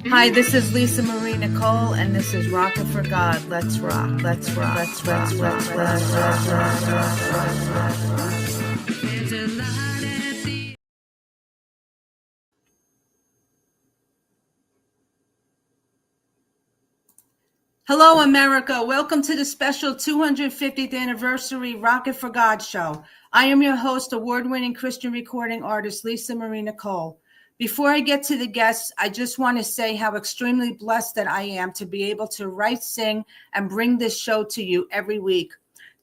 Hi, this is Lisa Marie Nicole, and this is Rockin' for God. Let's rock, let's rock, let's rock, let's rock, let's rock. Hello, America. Welcome to the special 250th anniversary Rockin' for God show. I am your host, award-winning Christian recording artist, Lisa Marie Nicole. Before I get to the guests, I just want to say how extremely blessed that I am to be able to write, sing, and bring this show to you every week.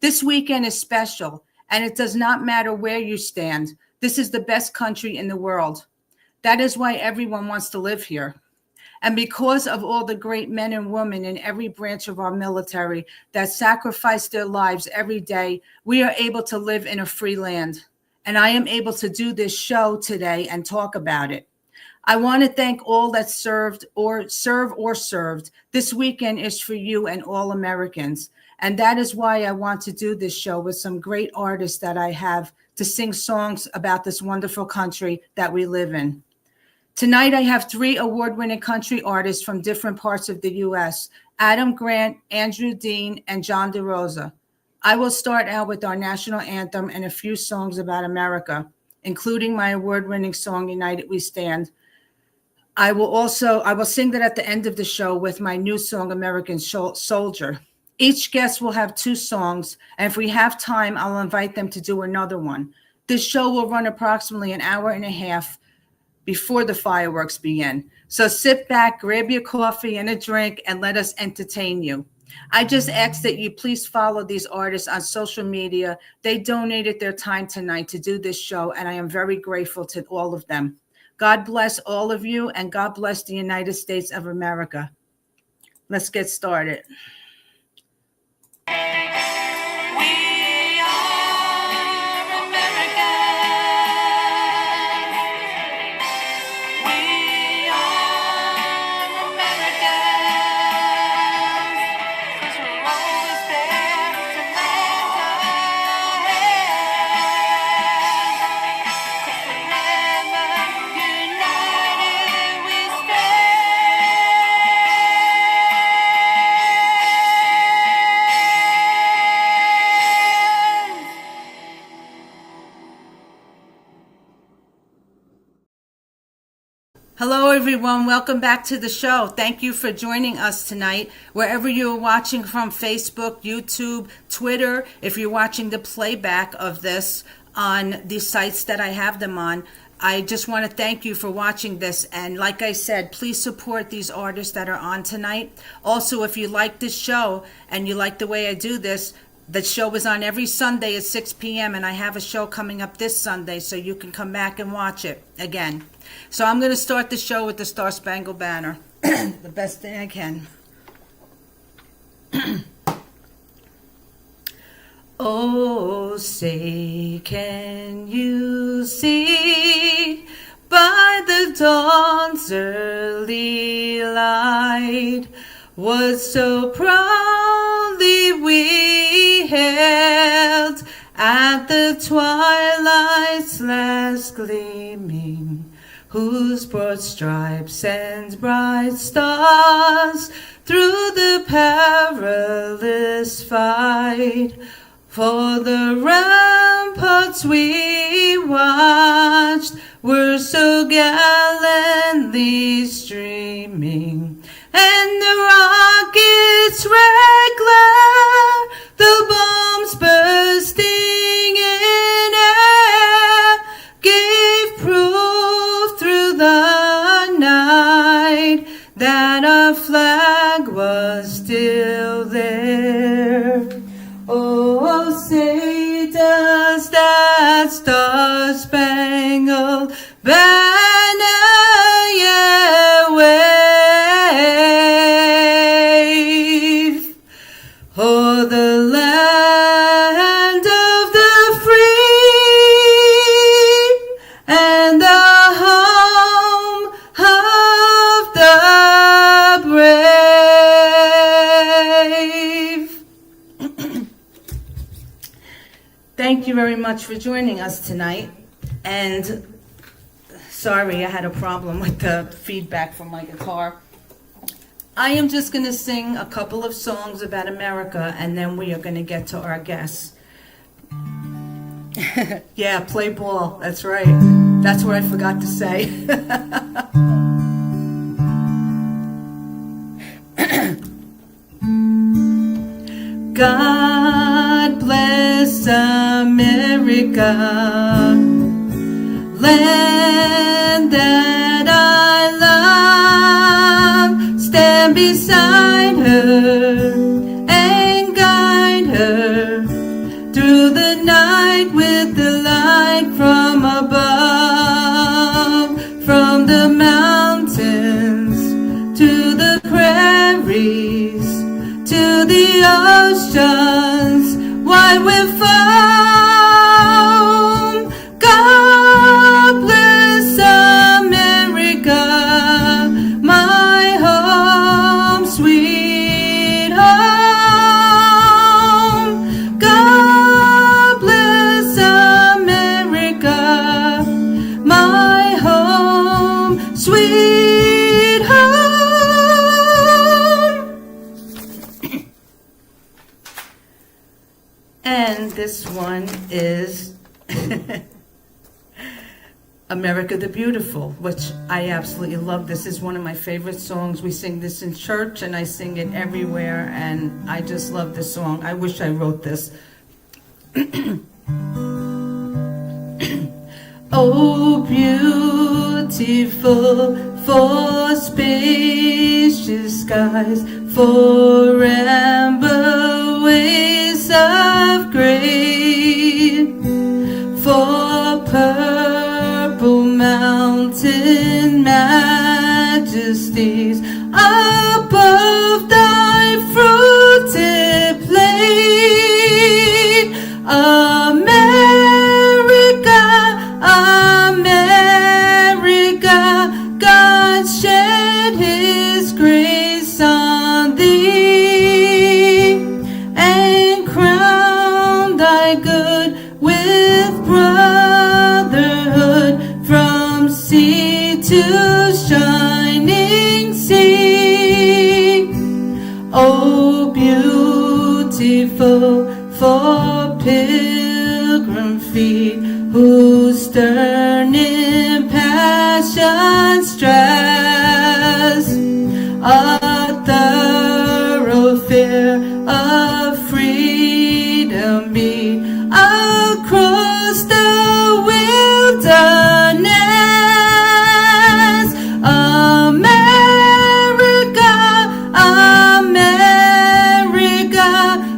This weekend is special, and it does not matter where you stand. This is the best country in the world. That is why everyone wants to live here. And because of all the great men and women in every branch of our military that sacrifice their lives every day, we are able to live in a free land. And I am able to do this show today and talk about it. I want to thank all that served. This weekend is for you and all Americans. And that is why I want to do this show with some great artists that I have to sing songs about this wonderful country that we live in. Tonight, I have 3 award-winning country artists from different parts of the U.S., Adam Grant, Andrew Dean, and John DeRosa. I will start out with our national anthem and a few songs about America, including my award-winning song, United We Stand. I will sing that at the end of the show with my new song, American Soldier. Each guest will have 2 songs, and if we have time, I'll invite them to do another one. This show will run approximately an hour and a half before the fireworks begin. So sit back, grab your coffee and a drink, and let us entertain you. I just ask that you please follow these artists on social media. They donated their time tonight to do this show, and I am very grateful to all of them. God bless all of you, and God bless the United States of America. Let's get started. Hello, everyone. Welcome back to the show. Thank you for joining us tonight, wherever you're watching from Facebook, YouTube, Twitter. If you're watching the playback of this on the sites that I have them on, I just want to thank you for watching this. And like I said, please support these artists that are on tonight. Also, if you like this show and you like the way I do this, the show is on every Sunday at 6 p.m. and I have a show coming up this Sunday, so you can come back and watch it again. So I'm going to start the show with the Star Spangled Banner, the best thing I can. Oh, say, can you see by the dawn's early light what so proudly we hailed at the twilight's last gleaming, whose broad stripes send bright stars through the perilous fight? For the ramparts we watched were so gallantly streaming, and the rockets' red glare, the bombs bursting in air, gave proof through the night that our flag was still there. Oh, say does that star-spangled banner yet wave o'er the land of the free and the home of the brave. Thank you very much for joining us tonight. And sorry, I had a problem with the feedback from my guitar. I am just going to sing a couple of songs about America, and then we are going to get to our guests. Yeah, play ball. That's right. That's what I forgot to say. God bless America, land that I love. Stand beside her and guide her through the night with the light from above, from the mountains to the prairies, to the oceans, wide with foam. God bless America, my home, sweet home. God bless America, my home, sweet home. And this one is America the Beautiful, which I absolutely love. This is one of my favorite songs. We sing this in church, and I sing it everywhere, and I just love this song. I wish I wrote this. Oh, beautiful for spacious skies, for amber waves of gray, for purple mountain majesties above thy fruited plain. America, America, God shed his grace on thee and crown thy good with brotherhood from sea to shining sea. Oh, beautiful for pilgrim feet whose stern impassioned stress a thoroughfare of freedom be across the wilderness. America, America,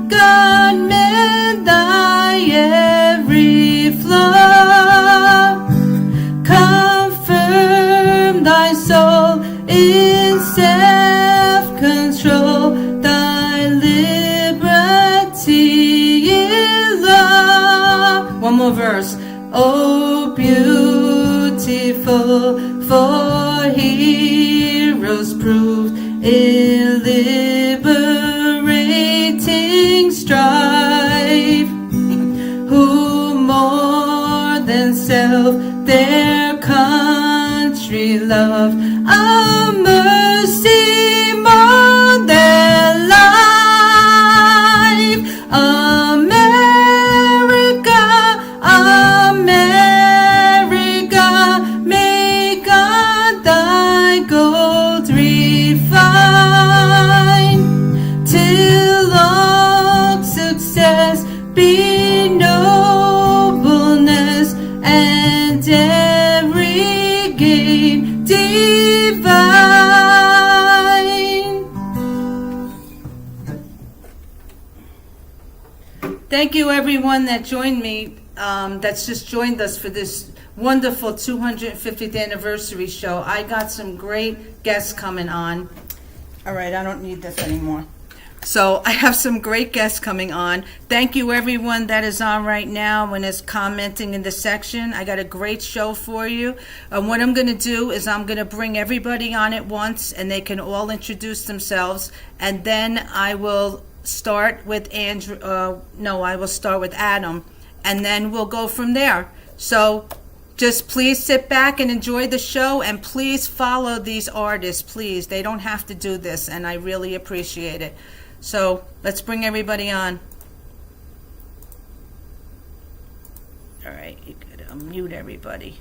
God mend thy every flaw, confirm thy soul in self-control, thy liberty in love. One more verse. Oh, beautiful for heroes proved in liberating strife, who more than self their country loved, a mercy more than life. America, America, may God thy gold refine, till all success be nobleness and every gain divine. Thank you, everyone that joined me, that's just joined us for this wonderful 250th anniversary show. I got some great guests coming on. All right, I don't need this anymore. So I have some great guests coming on. Thank you, everyone that is on right now and is commenting in the section. I got a great show for you. What I'm going to do is I'm going to bring everybody on at once, and they can all introduce themselves. And then I will start with I will start with Adam, and then we'll go from there. So just please sit back and enjoy the show, and please follow these artists, please. They don't have to do this, and I really appreciate it. So let's bring everybody on. All right, you gotta unmute everybody.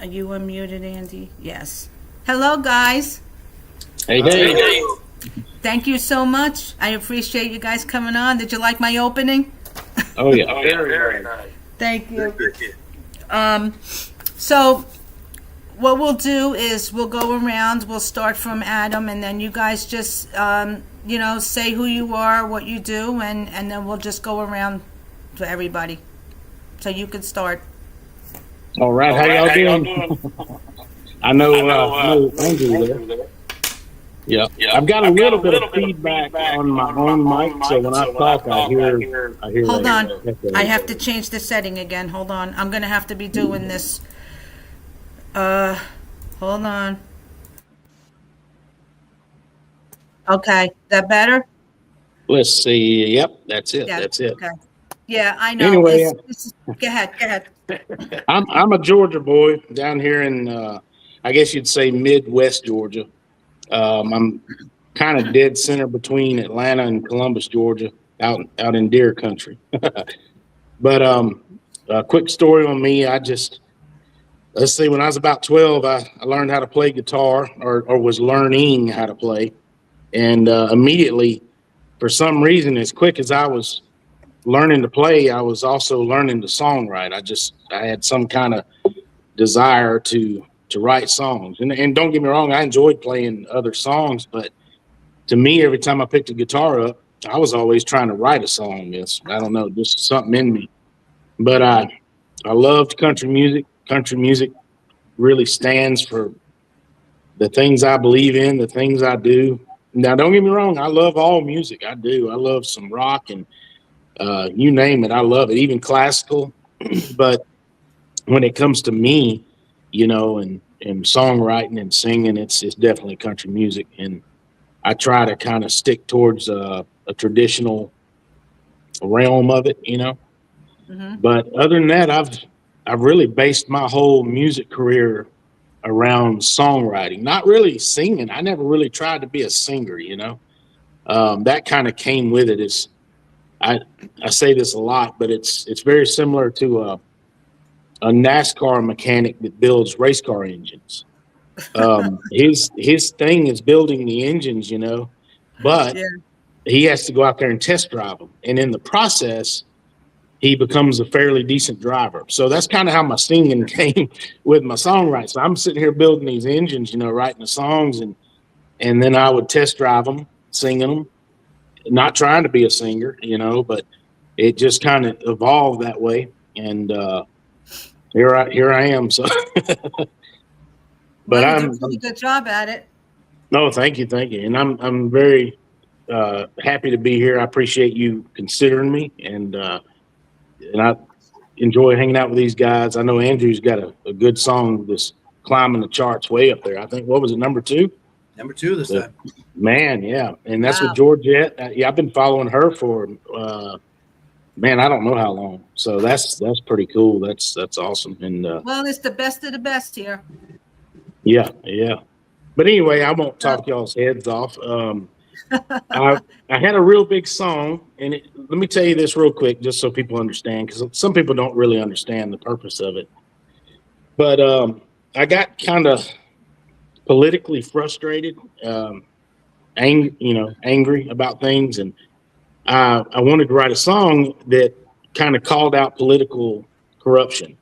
Are you unmuted, Andy? Yes. Hello, guys. Hey, hey. Thank you so much. I appreciate you guys coming on. Did you like my opening? Oh, yeah. Very nice. Thank you. So what we'll do is we'll go around. We'll start from Adam, and then you guys just, say who you are, what you do, and then we'll just go around to everybody. So you can start. All right. How y'all doing? I know Andrew there. Yeah. I've got a little bit of feedback on my own mic, so when I talk, I hear. Hold on. I have to change the setting again. Hold on. I'm going to have to be doing this. Hold on. Okay. Is that better? Let's see. Yep. That's it. Yeah, That's it. Okay. Yeah, I know. Anyway, Go ahead. I'm a Georgia boy down here in, I guess you'd say Midwest Georgia. I'm kind of dead center between Atlanta and Columbus, Georgia, out in deer country. But a quick story on me. Let's see, when I was about 12, I learned how to play guitar, or was learning how to play. And immediately, for some reason, as quick as I was learning to play, I was also learning to songwrite. I had some kind of desire to write songs. And don't get me wrong, I enjoyed playing other songs, but to me, every time I picked a guitar up, I was always trying to write a song. I don't know, just something in me. But I loved country music. Country music really stands for the things I believe in, the things I do. Now, don't get me wrong, I love all music. I do. I love some rock and you name it. I love it, even classical. But when it comes to me, and songwriting and singing, it's definitely country music. And I try to kind of stick towards a traditional realm of it, Mm-hmm. But other than that, I've really based my whole music career around songwriting, not really singing. I never really tried to be a singer, that kind of came with it. I say this a lot, but it's very similar to a NASCAR mechanic that builds race car engines. His thing is building the engines, but he has to go out there and test drive them. And in the process, he becomes a fairly decent driver. So that's kind of how my singing came with my songwriting. So I'm sitting here building these engines, writing the songs, and then I would test drive them, singing them, not trying to be a singer, but it just kind of evolved that way. And here I am. So, but you did a pretty good job at it. No, thank you, and I'm very happy to be here. I appreciate you considering me, and I enjoy hanging out with these guys. I know Andrew's got a good song that's climbing the charts way up there. I think, what was it, number 2? Number 2 this time. Man, yeah, and that's with Georgette. I've been following her for. Man, I don't know how long. So that's pretty cool. That's awesome. And well, it's the best of the best here. Yeah. But anyway, I won't talk y'all's heads off. I had a real big song, and let me tell you this real quick, just so people understand, because some people don't really understand the purpose of it. But I got kind of politically frustrated, angry about things, and I wanted to write a song that kind of called out political corruption.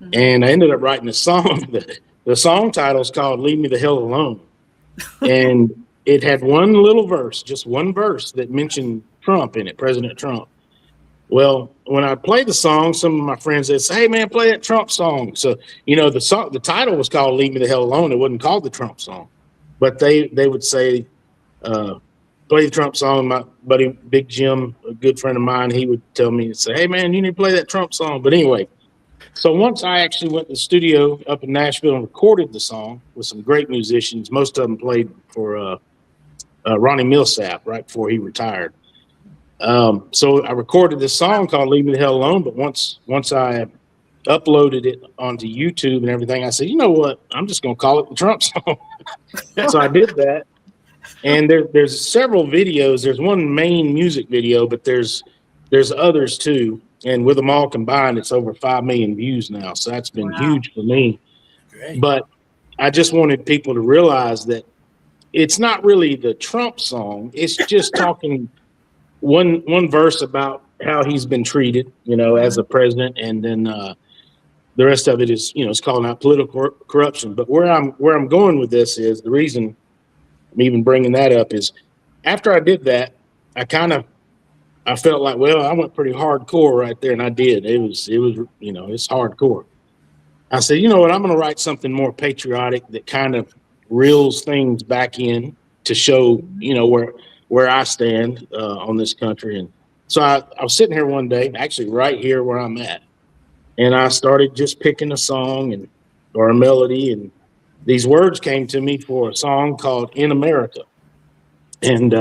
Mm-hmm. And I ended up writing a song. The song title is called "Leave Me the Hell Alone." And it had just one verse that mentioned Trump in it, President Trump. Well, when I played the song, some of my friends said, "Hey man, play that Trump song." So, the title was called "Leave Me the Hell Alone." It wasn't called the Trump song, but they would say, play the Trump song. My buddy, Big Jim, a good friend of mine, he would tell me and say, "Hey man, you need to play that Trump song." But anyway, so once I actually went to the studio up in Nashville and recorded the song with some great musicians, most of them played for Ronnie Millsap right before he retired. So I recorded this song called "Leave Me the Hell Alone." But once I uploaded it onto YouTube and everything, I said, you know what? I'm just going to call it the Trump song. So I did that. And there's several videos. There's one main music video, but there's others too. And with them all combined, it's over 5 million views now. So that's been Wow. huge for me. Great. But I just wanted people to realize that it's not really the Trump song. It's just talking one verse about how he's been treated, as a president, and then the rest of it is, it's calling out political corruption. But where I'm going with this is the reason I'm even bringing that up is after I did that, I felt like, well, I went pretty hardcore right there, and I did. It was it's hardcore. I said, you know what, I'm going to write something more patriotic that kind of reels things back in to show, where I stand on this country. And so I was sitting here one day, actually right here where I'm at, and I started just picking a song or a melody, and these words came to me for a song called "In America." And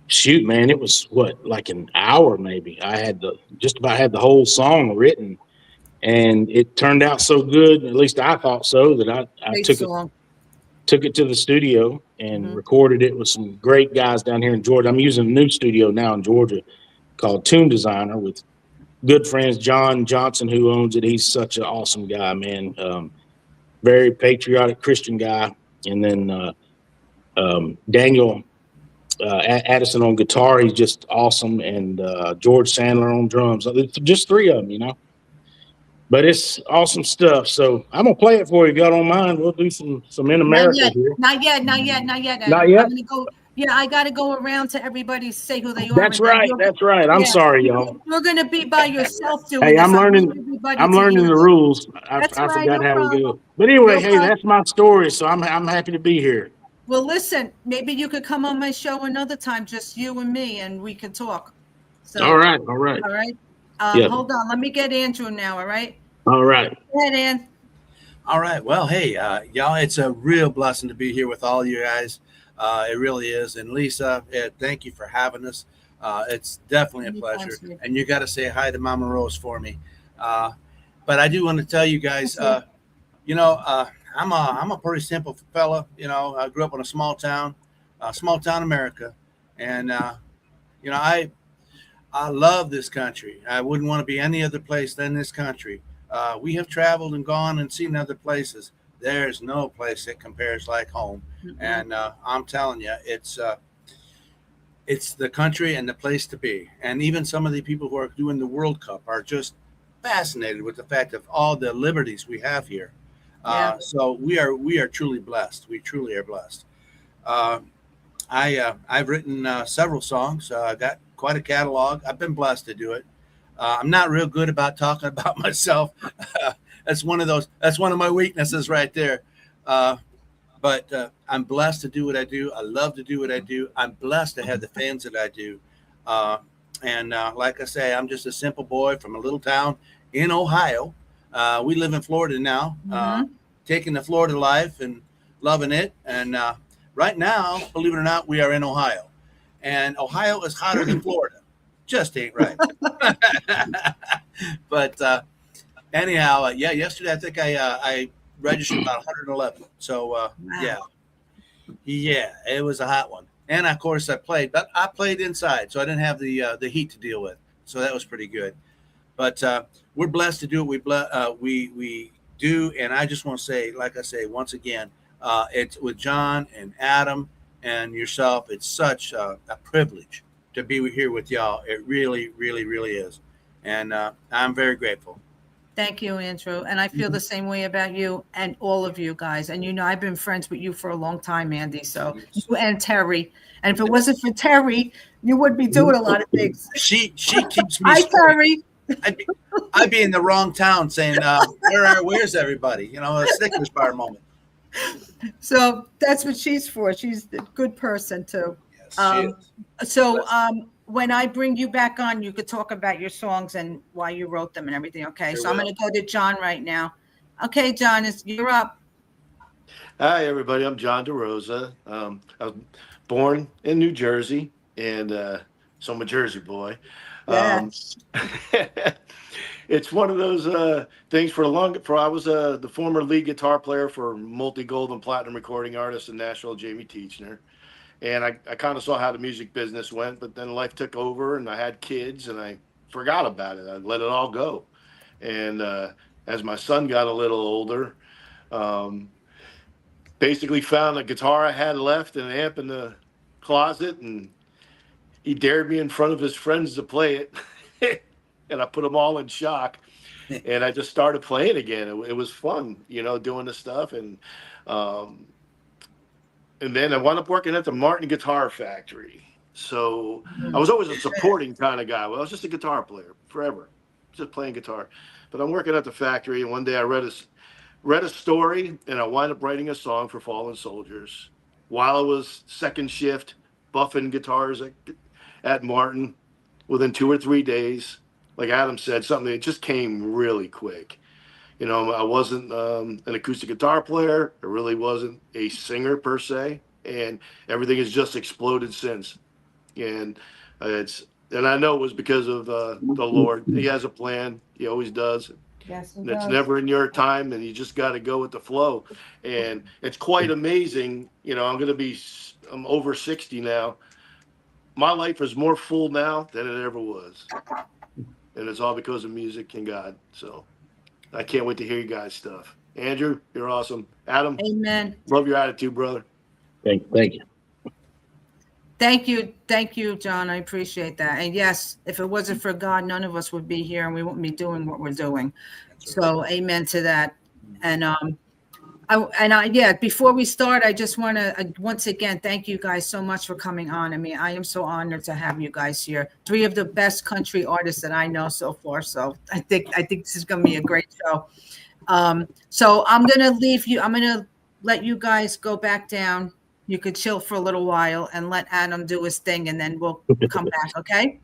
shoot, man, it was like an hour maybe. I had just about had the whole song written, and it turned out so good. At least I thought so, that I took it to the studio and recorded it with some great guys down here in Georgia. I'm using a new studio now in Georgia called Tune Designer with good friends, John Johnson, who owns it. He's such an awesome guy, man. Very patriotic Christian guy. And then Daniel Addison on guitar. He's just awesome. And George Sandler on drums. Just 3 of them, But it's awesome stuff. So I'm gonna play it for you. If y'all don't mind, we'll do some In America here. Not yet. Not yet. I'm gonna go. Yeah, I got to go around to everybody, say who they are. That's right. That's right. I'm sorry, y'all. You're going to be by yourself doing Hey, this. I'm learning the rules. I forgot how we do it. But anyway, hey, that's my story. So I'm happy to be here. Well, listen, maybe you could come on my show another time, just you and me, and we can talk. So, all right. Hold on. Let me get Andrew now. All right. All right. Go ahead, Ann. All right. Well, hey, y'all, it's a real blessing to be here with all you guys. It really is. And Lisa, thank you for having us. It's definitely a pleasure. And you got to say hi to Mama Rose for me. But I do want to tell you guys, I'm a pretty simple fella. I grew up in a small town America. And, I love this country. I wouldn't want to be any other place than this country. We have traveled and gone and seen other places. There's no place that compares like home. And I'm telling you, it's the country and the place to be. And even some of the people who are doing the World Cup are just fascinated with the fact of all the liberties we have here. So we are truly blessed. We truly are blessed. I've written several songs. I got quite a catalog. I've been blessed to do it. I'm not real good about talking about myself. That's one of my weaknesses right there. But I'm blessed to do what I do. I love to do what I do. I'm blessed to have the fans that I do. And like I say, I'm just a simple boy from a little town in Ohio. We live in Florida now, taking the Florida life and loving it. And right now, believe it or not, we are in Ohio. And Ohio is hotter than Florida. Just ain't right. But anyhow, yesterday I think I registered about 111. So wow. Yeah, it was a hot one. And of course I played inside, so I didn't have the heat to deal with. So that was pretty good. But we're blessed to do what we do. And I just want to say, like I say, once again, it's with John and Adam and yourself. It's such a privilege to be here with y'all. It really, really, really is. And I'm very grateful. Thank you, Andrew. And I feel the same way about you and all of you guys. And, I've been friends with you for a long time, Andy. So you and Terry. And if it wasn't for Terry, you would be doing a lot of things. She keeps me. Hi, Terry. I'd be in the wrong town saying, where's everybody? A Snickers bar moment. So that's what she's for. She's a good person, too. Yes, she is. When I bring you back on, you could talk about your songs and why you wrote them and everything. Okay. So I'm going to go to John right now. Okay, John, you're up. Hi, everybody. I'm John DeRosa. I was born in New Jersey and so I'm a Jersey boy. Yeah. It's one of those things I was the former lead guitar player for multi-gold and platinum recording artist in Nashville, Jamie Teachner. And I kind of saw how the music business went, but then life took over and I had kids and I forgot about it. I let it all go. And as my son got a little older, um, basically found a guitar I had left and an amp in the closet, and he dared me in front of his friends to play it. And I put them all in shock. And I just started playing again. It was fun, doing the stuff. Um, and then I wound up working at the Martin Guitar Factory. So I was always a supporting kind of guy. Well, I was just a guitar player forever, just playing guitar. But I'm working at the factory, and one day I read a story, and I wound up writing a song for fallen soldiers while I was second shift buffing guitars at Martin. Within 2 or 3 days, like Adam said, something that just came really quick. I wasn't an acoustic guitar player. I really wasn't a singer per se, and everything has just exploded since. And and I know it was because of the Lord. He has a plan. He always does. Yes, he And it's does. never in your time, and you just got to go with the flow. And it's quite amazing. I'm over 60 now. My life is more full now than it ever was. And it's all because of music and God. So I can't wait to hear you guys' stuff. Andrew, you're awesome. Adam, Amen. love your attitude, brother. Thank you. Thank you, John. I appreciate that. And yes, if it wasn't for God, none of us would be here and we wouldn't be doing what we're doing. So amen to that. And before we start, I just want to once again thank you guys so much for coming on. I mean, I am so honored to have you guys here. 3 of the best country artists that I know so far. So I think this is going to be a great show. So I'm going to leave you. I'm going to let you guys go back down. You could chill for a little while and let Adam do his thing, and then we'll come back. Okay.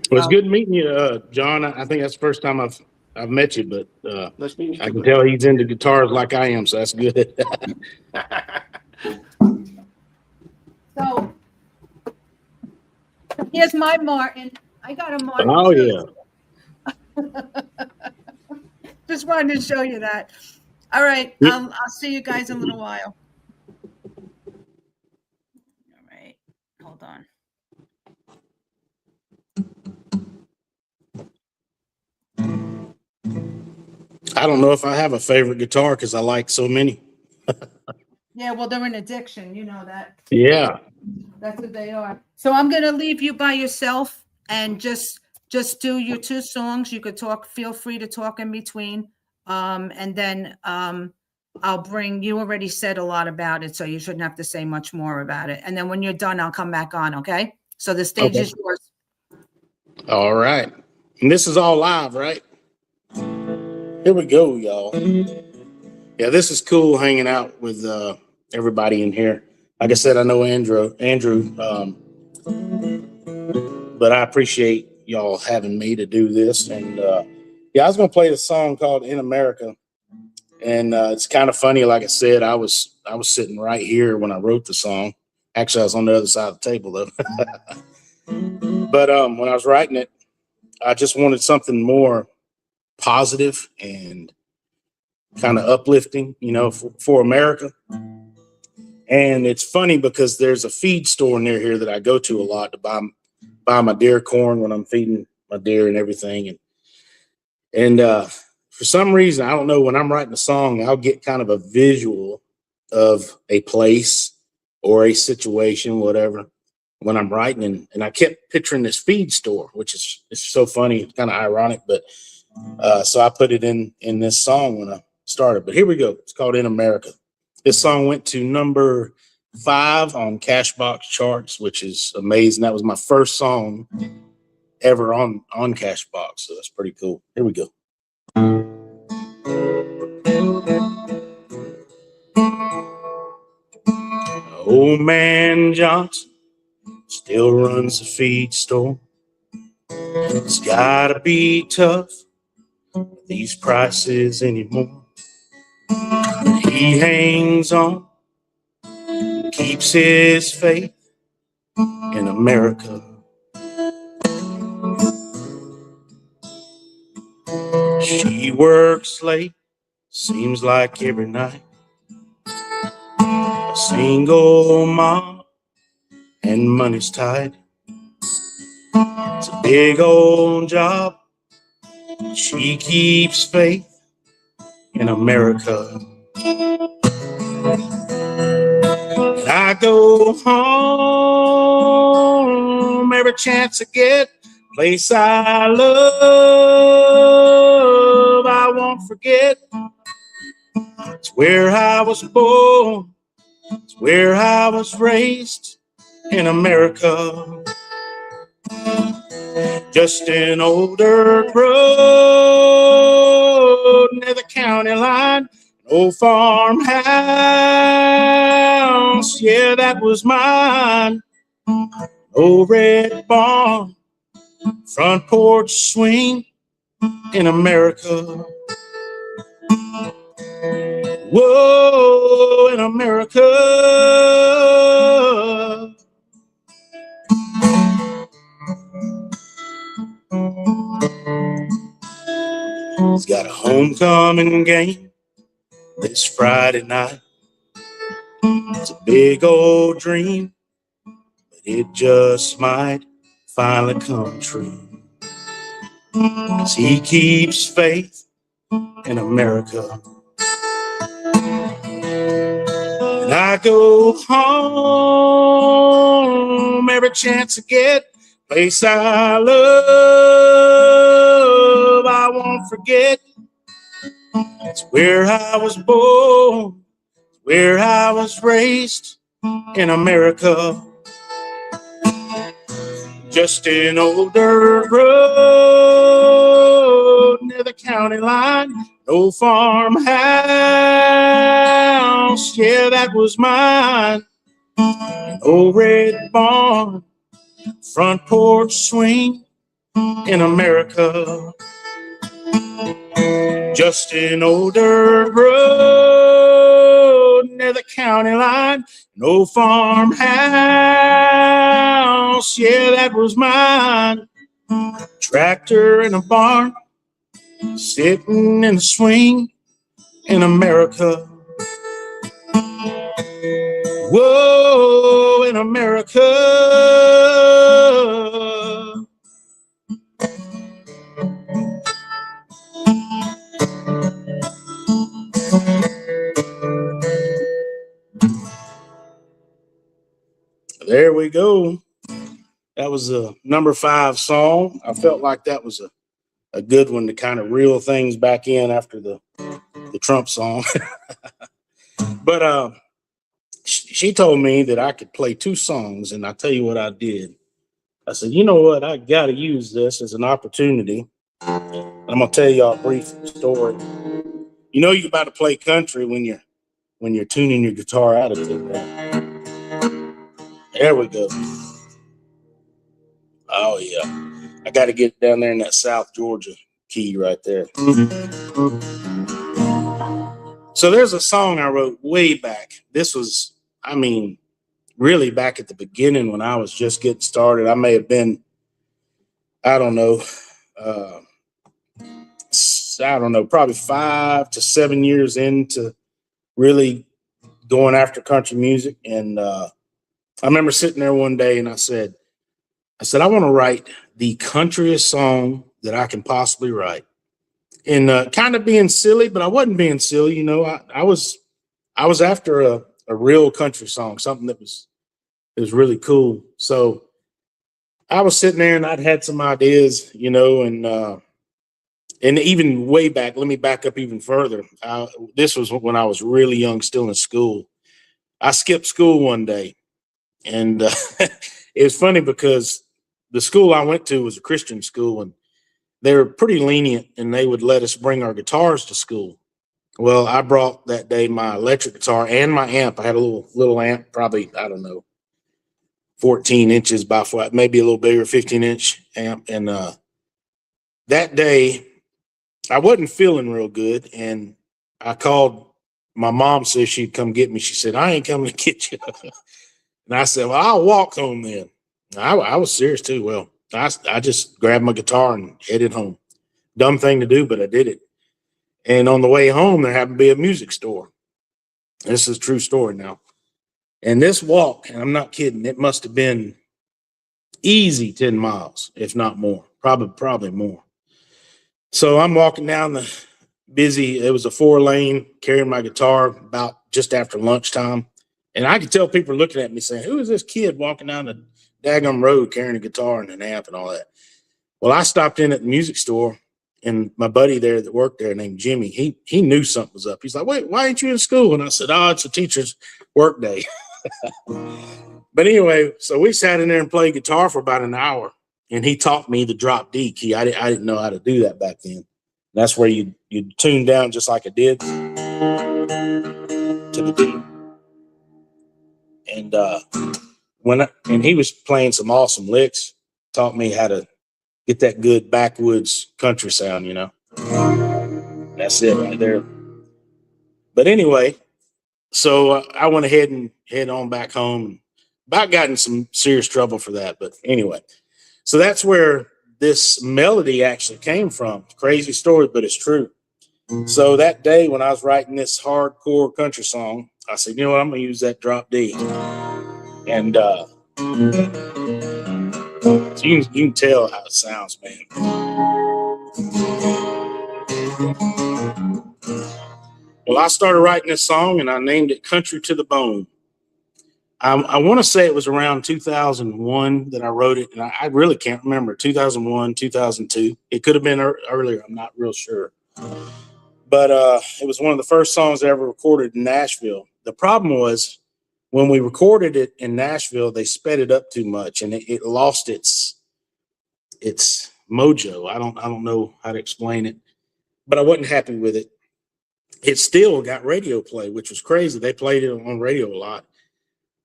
Well, it's good meeting you, John. I think that's the first time I've met you, but Nice meeting you I too, can man. tell he's into guitars like I am, so that's good. So here's my Martin. I got a Martin. Oh, too. yeah. Just wanted to show you that. All right. I'll see you guys in a little while. All right. Hold on. I don't know if I have a favorite guitar because I like so many. Yeah, well, they're an addiction. You know that. Yeah. That's what they are. So I'm going to leave you by yourself and just do your 2 songs. You could talk. Feel free to talk in between. And then I'll bring. You already said a lot about it, so you shouldn't have to say much more about it. And then when you're done, I'll come back on. Okay. So the stage is yours. All right. And this is all live, right? Here we go, y'all. Yeah, this is cool hanging out with everybody in here. Like I said, I know Andrew, but I appreciate y'all having me to do this. And I was going to play a song called "In America," and it's kind of funny. Like I said, I was sitting right here when I wrote the song. Actually, I was on the other side of the table though. But when I was writing it, I just wanted something more positive and kind of uplifting, for America. And it's funny because there's a feed store near here that I go to a lot to buy my deer corn when I'm feeding my deer and everything. And for some reason, I don't know, when I'm writing a song, I'll get kind of a visual of a place or a situation, whatever, when I'm writing. And I kept picturing this feed store, which is it's so funny. It's kind of ironic, but so I put it in this song when I started. But here we go. It's called "In America." This song went to number 5 on Cashbox charts, which is amazing. That was my first song ever on Cashbox, so that's pretty cool. Here we go. Old man Johnson still runs a feed store. It's gotta be tough with these prices anymore. He hangs on, keeps his faith in America. She works late, seems like every night. A single mom and money's tight. It's a big old job. She keeps faith in America. And I go home every chance I get. Place I love, I won't forget. It's where I was born. It's where I was raised in America. Just an old dirt road near the county line. An old farmhouse, yeah, that was mine. Old red barn, front porch swing in America. Whoa, in America. He's got a homecoming game this Friday night. It's a big old dream, but it just might finally come true. 'Cause he keeps faith in America. And I go home every chance I get. Place I love, I won't forget. It's where I was born, where I was raised in America. Just an old dirt road near the county line. No farmhouse, yeah, that was mine. An old red barn, front porch swing in America. Just an old dirt road near the county line. No farmhouse, yeah, that was mine. Tractor in a barn, sitting in a swing in America. Whoa, in America. There we go. That was a number 5 song. I felt like that was a good one to kind of reel things back in after the Trump song. But she told me that I could play 2 songs, and I tell you what I did. I said, you know what? I got to use this as an opportunity. I'm gonna tell y'all a brief story. You know you're about to play country when you're tuning your guitar out of it. There we go. Oh yeah, I got to get down there in that South Georgia key right there. So there's a song I wrote way back. This was, I mean, really back at the beginning when I was just getting started. I may have been, I don't know, probably 5 to 7 years into really going after country music. And I remember sitting there one day and I said, I want to write the countryest song that I can possibly write. And kind of being silly, but I wasn't being silly. You know, I was after a real country song, something that was really cool. So I was sitting there and I'd had some ideas, you know, and even way back, let me back up even further. This was when I was really young, still in school. I skipped school one day, and it was funny because the school I went to was a Christian school, and they were pretty lenient, and they would let us bring our guitars to school. Well, I brought that day my electric guitar and my amp. I had a little amp, probably, I don't know, 14 inches by maybe a little bigger, 15-inch amp. And that day, I wasn't feeling real good, and I called my mom, said she'd come get me. She said, I ain't coming to get you. And I said, well, I'll walk home then. I was serious too. Well, I just grabbed my guitar and headed home. Dumb thing to do, but I did it. And on the way home, there happened to be a music store. This is a true story now. And this walk, and I'm not kidding, it must have been easy 10 miles, if not more, probably more. So I'm walking down the busy, it was a 4-lane, carrying my guitar about just after lunchtime. And I could tell people looking at me saying, who is this kid walking down the daggum road carrying a guitar and an amp and all that? Well, I stopped in at the music store, and my buddy there that worked there named Jimmy, he knew something was up. He's like, wait, why ain't you in school? And I said, oh, it's a teacher's work day. But anyway, so we sat in there and played guitar for about an hour, and he taught me the drop D key. I didn't know how to do that back then. That's where you tune down just like I did to the D. And and he was playing some awesome licks, taught me how to get that good backwoods country sound, you know. That's it right there. But anyway, so I went ahead and head on back home. About got in some serious trouble for that, but anyway. So that's where this melody actually came from. Crazy story, but it's true. So that day when I was writing this hardcore country song, I said, you know what, I'm going to use that drop D. And so you can tell how it sounds, man. Well, I started writing this song, and I named it Country to the Bone. I want to say it was around 2001 that I wrote it, and I really can't remember, 2001, 2002. It could have been earlier. I'm not real sure. But it was one of the first songs I ever recorded in Nashville. The problem was when we recorded it in Nashville, they sped it up too much, and it lost its mojo. I don't know how to explain it, but I wasn't happy with it. It still got radio play, which was crazy. They played it on radio a lot.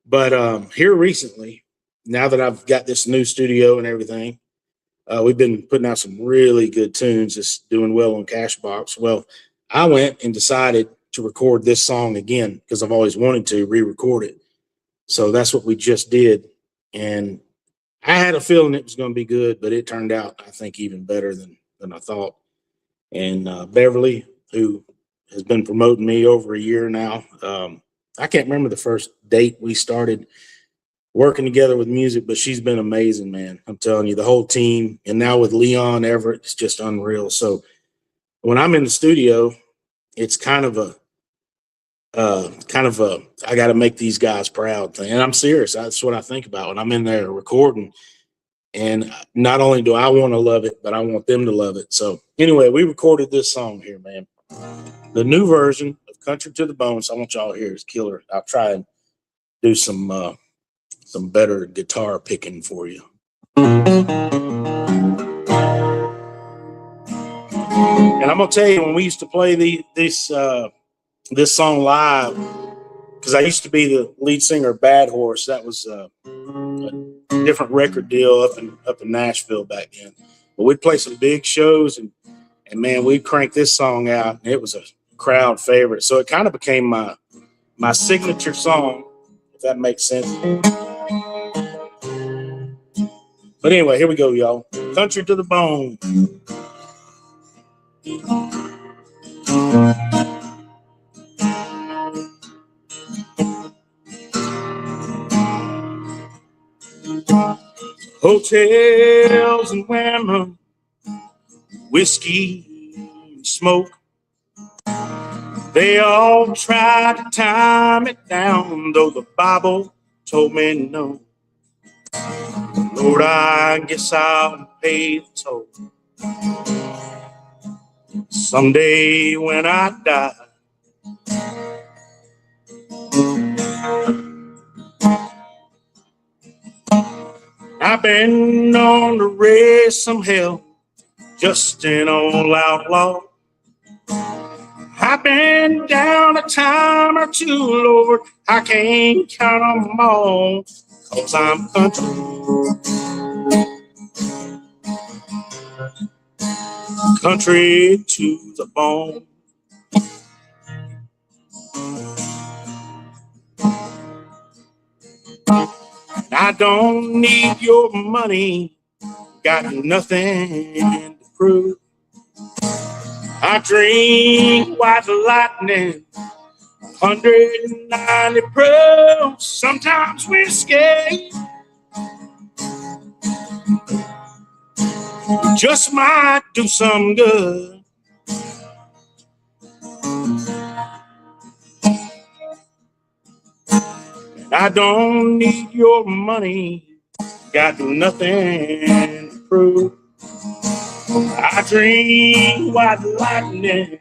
But here recently, now that I've got this new studio and everything, we've been putting out some really good tunes. It's doing well on Cashbox. Well, I went and decided to record this song again because I've always wanted to re-record it. So that's what we just did. And I had a feeling it was going to be good, but it turned out, I think, even better than I thought. And Beverly, who has been promoting me over a year now, I can't remember the first date we started working together with music, but she's been amazing, man. I'm telling you, the whole team. And now with Leon Everett, it's just unreal. So when I'm in the studio, it's kind of a I got to make these guys proud thing. And I'm serious. That's what I think about when I'm in there recording. And not only do I want to love it, but I want them to love it. So anyway, we recorded this song here, man. The new version of Country to the Bone. So I want y'all to hear it's killer. I'll try and do some better guitar picking for you. And I'm gonna tell you, when we used to play this song live, because I used to be the lead singer of Bad Horse. That was a different record deal up in Nashville back then. But we'd play some big shows, and man, we'd crank this song out, and it was a crowd favorite. So it kind of became my signature song, if that makes sense. But anyway, here we go, y'all. Country to the Bone. Hotels and women, whiskey and smoke, they all tried to tie me down, though the Bible told me no. Lord, I guess I'll pay the toll someday when I die. I've been known to raise some hell, just an old outlaw. I've been down a time or two, Lord, I can't count them all, 'cause I'm country. Country to the bone. I don't need your money, got nothing to prove. I drink white lightning, 190 proof, sometimes whiskey. Just might do some good. I don't need your money, got nothing to prove. I drink white lightning,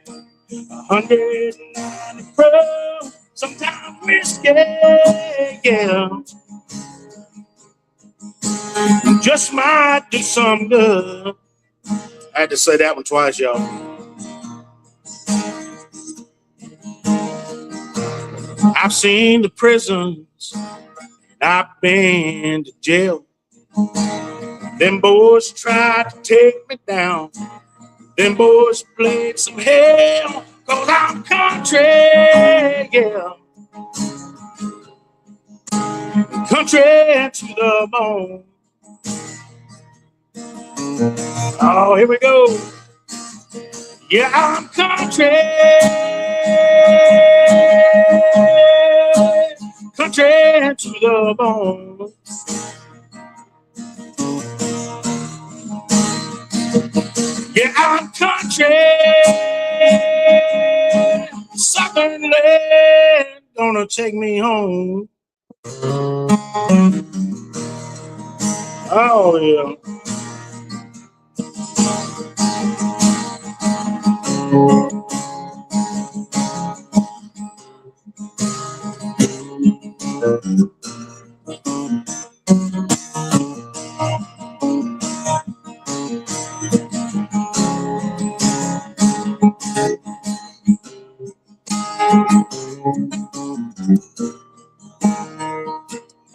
190 proof, sometimes whiskey, yeah. Just might do some good. I had to say that one twice, y'all. I've seen the prisons, I've been to jail. Them boys tried to take me down. Them boys played some hell, 'cause I'm country, yeah. Country to the bone. Oh, here we go. Yeah, I'm country. Country to the bone. Yeah, I'm country. Southern land gonna take me home. Oh, yeah.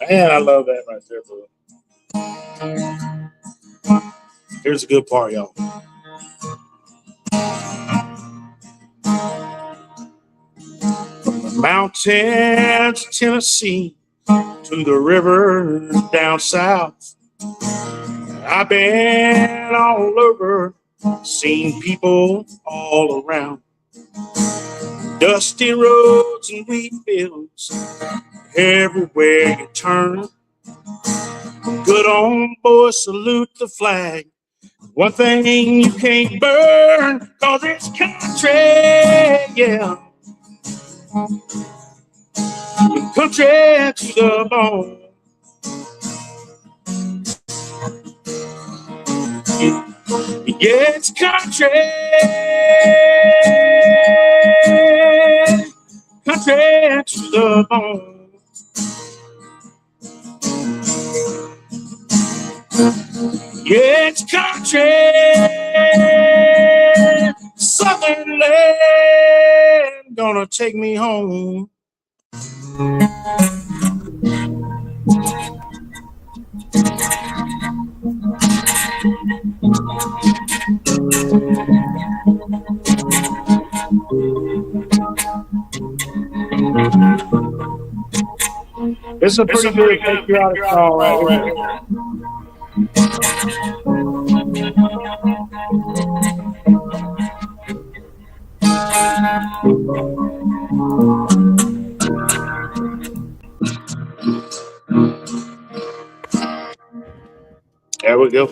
Man, I love that right there, bro. Here's a good part, y'all. From the mountains of Tennessee to the river down south, I've been all over, seen people all around. Dusty roads and wheat fields, everywhere you turn. Good on boys, salute the flag. One thing you can't burn, 'cause it's country, yeah. Country to the bone. Yeah, it's country. Country to the bone. Yeah, it's country. Southern land gonna take me home. It's a pretty good patriotic song right here. There we go.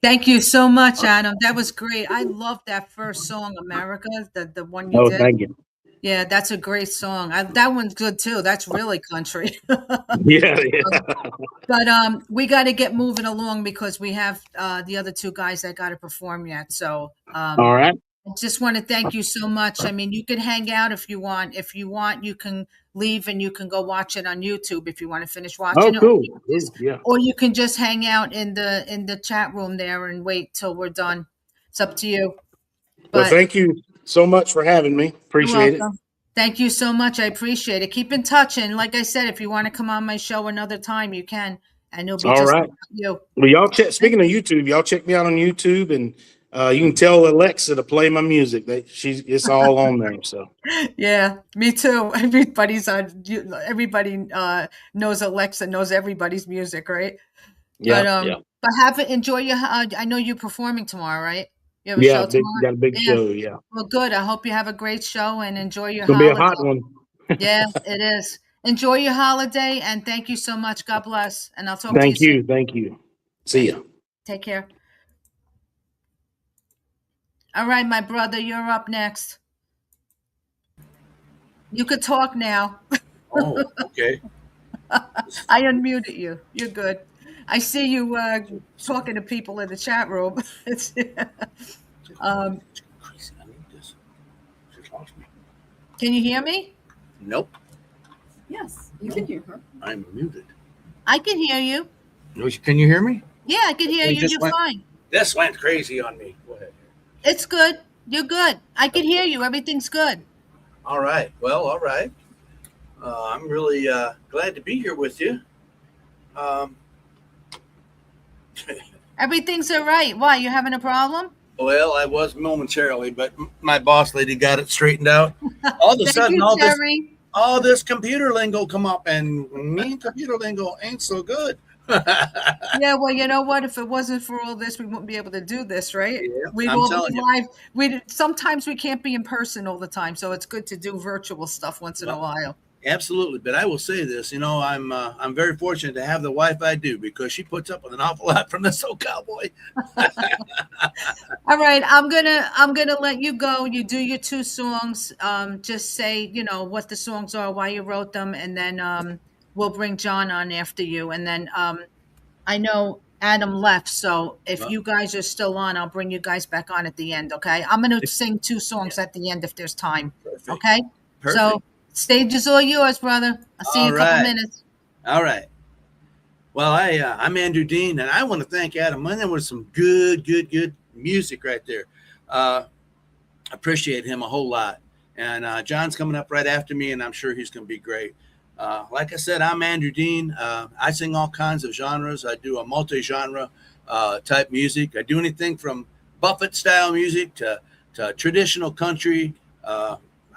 Thank you so much, Adam. That was great. I love that first song, America, the one you did. Thank you. Yeah, that's a great song. That one's good too. That's really country. Yeah. But we got to get moving along because we have the other two guys that got to perform yet. So All right. I just want to thank you so much. I mean, you can hang out if you want. If you want, you can leave and you can go watch it on YouTube if you want to finish watching Oh, cool. it. Yeah. Or you can just hang out in the chat room there and wait till we're done. It's up to you. Well, thank you so much for having me. Appreciate it. Thank you so much. I appreciate it. Keep in touch. And like I said, if you want to come on my show another time, you can. And it'll be all just right. like you. Well, y'all speaking of YouTube, y'all check me out on YouTube, and you can tell Alexa to play my music. It's all on there. So yeah, me too. Everybody knows Alexa knows everybody's music, right? Yeah. But enjoy your. I know you're performing tomorrow, right? You have a Yeah, show tomorrow? got a big Yeah. show. Yeah, Well, good. I hope you have a great show and enjoy your it's gonna be a holiday. hot one. Yeah, it is. Enjoy your holiday and thank you so much. God bless. And I'll talk to you Thank soon. you. Thank you. See ya. Take care. All right, my brother, you're up next. You could talk now. Oh, okay. I unmuted you. You're good. I see you talking to people in the chat room. It's, um, I need this. She's lost me. can you hear me? Nope, Yes, you can hear her. I'm muted. I can hear you. Can you hear me? Yeah, I can hear It you. just You're went- fine. This went crazy on me. Go ahead. It's good. You're good. I can hear you. Everything's good. All right. Well, all right. I'm really glad to be here with you. Everything's all right. Why? You having a problem? Well, I was momentarily, but my boss lady got it straightened out. All of a Thank sudden, you, Terry. all this computer lingo come up, and me and computer lingo ain't so good. Yeah, well, you know what? If it wasn't for all this, we wouldn't be able to do this, right? Yeah, We'd I'm all telling be you. live. Sometimes we can't be in person all the time, so it's good to do virtual stuff once in a while. Absolutely, but I will say this: I'm very fortunate to have the wife I do because she puts up with an awful lot from this old cowboy. All right, I'm gonna let you go. You do your two songs. Just say what the songs are, why you wrote them, and then we'll bring John on after you. And then I know Adam left, so if you guys are still on, I'll bring you guys back on at the end. Okay, I'm gonna sing two songs at the end if there's time. Perfect. Okay, Perfect. so stage is all yours, brother. I'll see you in a couple minutes. All right. Well, I'm Andrew Dean, and I want to thank Adam. And there was some good music right there. Appreciate him a whole lot. And John's coming up right after me, and I'm sure he's going to be great. Like I said, I'm Andrew Dean. I sing all kinds of genres. I do a multi-genre type music. I do anything from Buffett-style music to traditional country.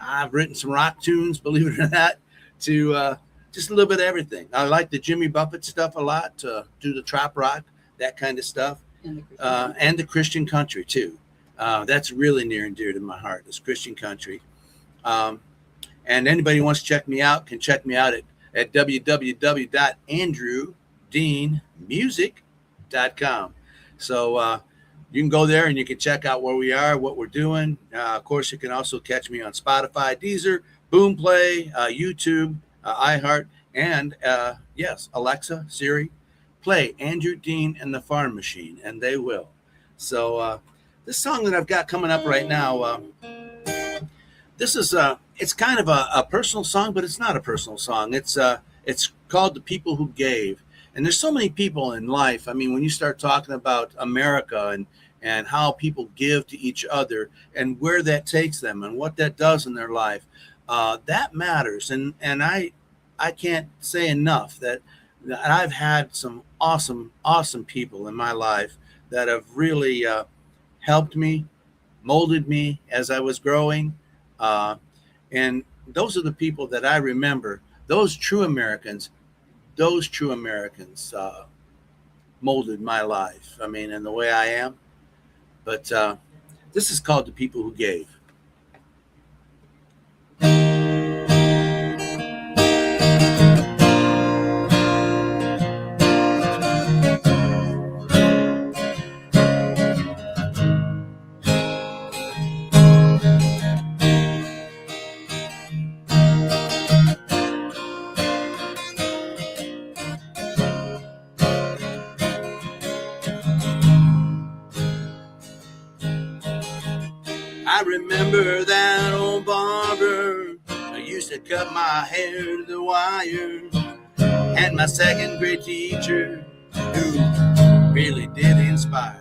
I've written some rock tunes, believe it or not, to just a little bit of everything. I like the Jimmy Buffett stuff a lot, do the trap rock, that kind of stuff, and the Christian country too. That's really near and dear to my heart, is Christian country. And anybody who wants to check me out can check me out at www.andrewdeanmusic.com. So you can go there and you can check out where we are, what we're doing. Of course, you can also catch me on Spotify, Deezer, Boomplay, YouTube, iHeart, and yes, Alexa, Siri, play Andrew Dean and the Farm Machine, and they will. So this song that I've got coming up right now, this is it's kind of a personal song, but it's not a personal song. It's called The People Who Gave. And there's so many people in life. I mean, when you start talking about America and how people give to each other and where that takes them and what that does in their life, that matters. And I can't say enough that I've had some awesome people in my life that have really helped me, molded me as I was growing. And those are the people that I remember, those true Americans molded my life. I mean, and the way I am. But this is called The People Who Gave. I remember that old barber who used to cut my hair to the wire, and my second grade teacher who really did inspire.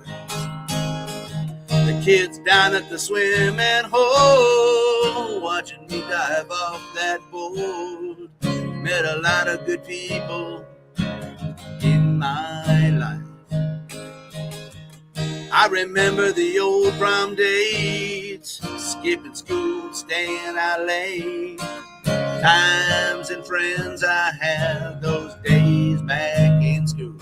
The kids down at the swimming hole watching me dive off that board. Met a lot of good people in my life. I remember the old prom dates, skipping school, staying out late. Times and friends I had those days back in school.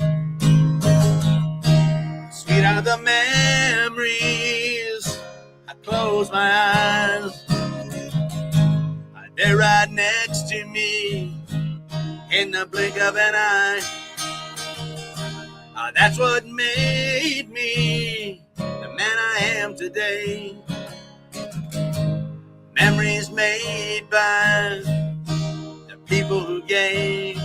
Sweet are the memories close my eyes, they're right next to me in the blink of an eye. That's what made me the man I am today. Memories made by the people who gave.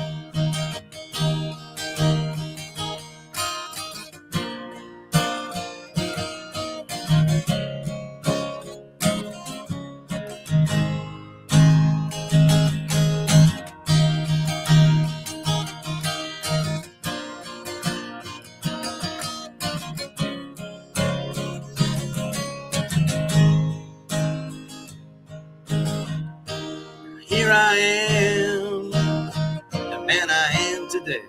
Here I am, the man I am today.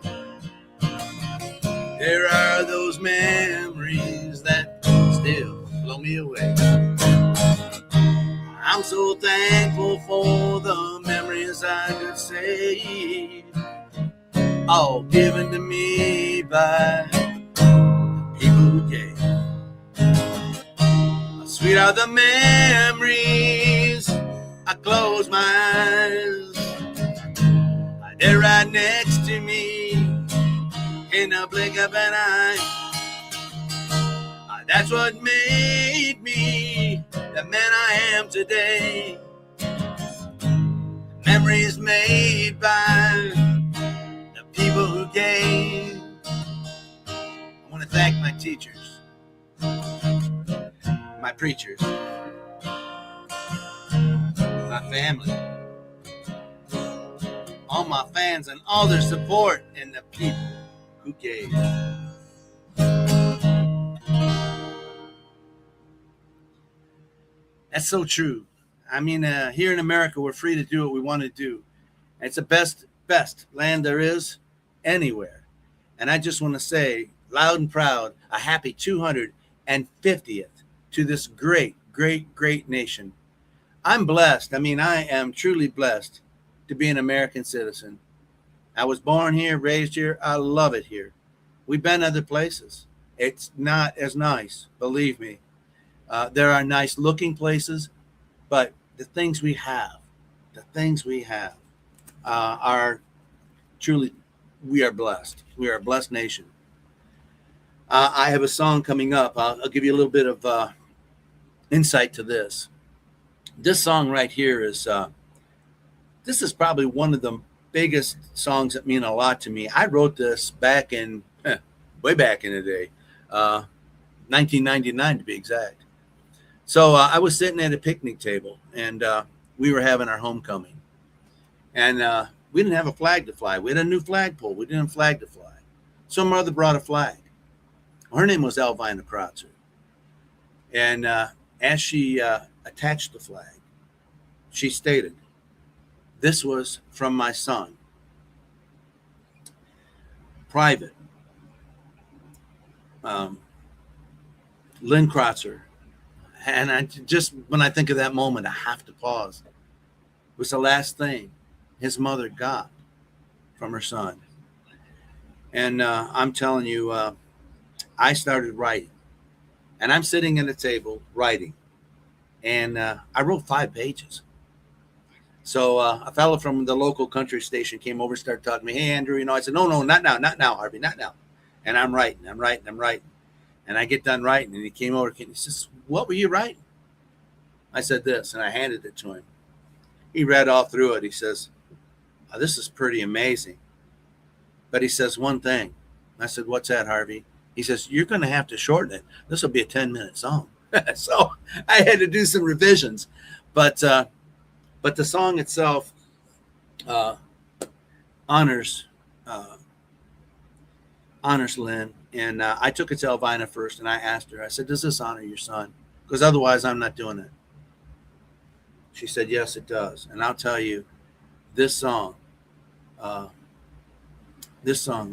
There are those memories that still blow me away. I'm so thankful for the memories I could say, all given to me by the people who gave. Sweet are the memories, I close my eyes, they're right next to me in the blink of an eye. That's what made me the man I am today. Memories made by the people who gave. I want to thank my teachers, my preachers, my family, all my fans and all their support, and the people who gave. That's so true. I mean, here in America, we're free to do what we want to do. It's the best land there is anywhere. And I just want to say, loud and proud, a happy 250th to this great, great, great nation. I'm blessed. I mean, I am truly blessed to be an American citizen. I was born here, raised here. I love it here. We've been other places. It's not as nice, believe me. There are nice looking places, but the things we have are truly, we are blessed. We are a blessed nation. I have a song coming up. I'll give you a little bit of insight to this. This song right here is, this is probably one of the biggest songs that mean a lot to me. I wrote this back in, way back in the day, 1999 to be exact. So I was sitting at a picnic table, and we were having our homecoming. And we didn't have a flag to fly. We had a new flagpole. We didn't have a flag to fly. So my mother brought a flag. Her name was Elvina Kratzer. And as she attached the flag, she stated, "This was from my son, Private Lynn Kratzer." And I just, when I think of that moment, I have to pause. It was the last thing his mother got from her son. And I'm telling you, I started writing. And I'm sitting at a table writing. And I wrote 5 pages. So a fellow from the local country station came over and started talking to me. "Hey, Andrew," I said, no, not now, Harvey, not now. And I'm writing. And I get done writing, and he came over and he says, "What were you writing?" I said this, and I handed it to him. He read all through it. He says, "This is pretty amazing." But he says one thing. I said, "What's that, Harvey?" He says, "You're going to have to shorten it. This will be a 10-minute song." So I had to do some revisions. But the song itself honors Lynn. And I took it to Elvina first, and I asked her, I said, "Does this honor your son? Because otherwise I'm not doing it." She said, "Yes, it does." And I'll tell you, this song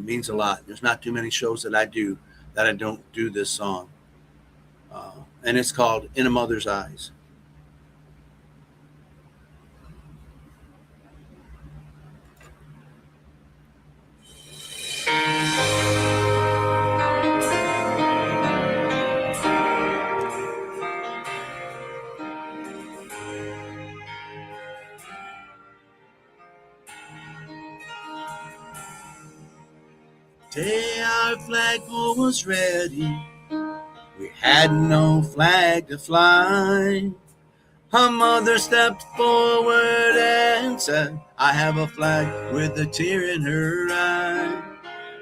means a lot. There's not too many shows that I do that I don't do this song. And it's called "In a Mother's Eyes." Day our flagpole was ready, we had no flag to fly. Her mother stepped forward and said, I have a flag with a tear in her eye.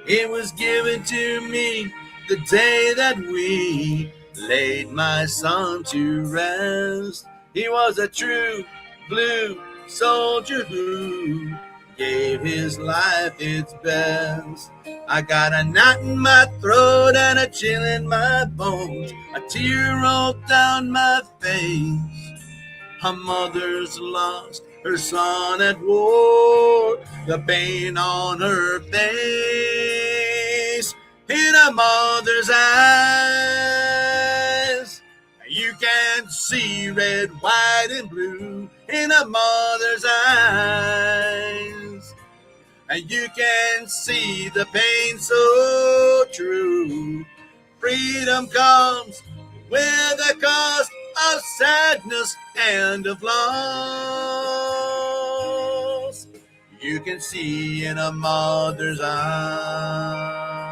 It was given to me the day that we laid my son to rest. He was a true blue soldier who gave his life its best. I got a knot in my throat and a chill in my bones. A tear rolled down my face. Her mother's lost her son at war, the pain on her face. In a mother's eyes, you can see red, white, and blue. In a mother's eyes, you can see the pain so true. Freedom comes with a cost of sadness and of loss. You can see in a mother's eyes.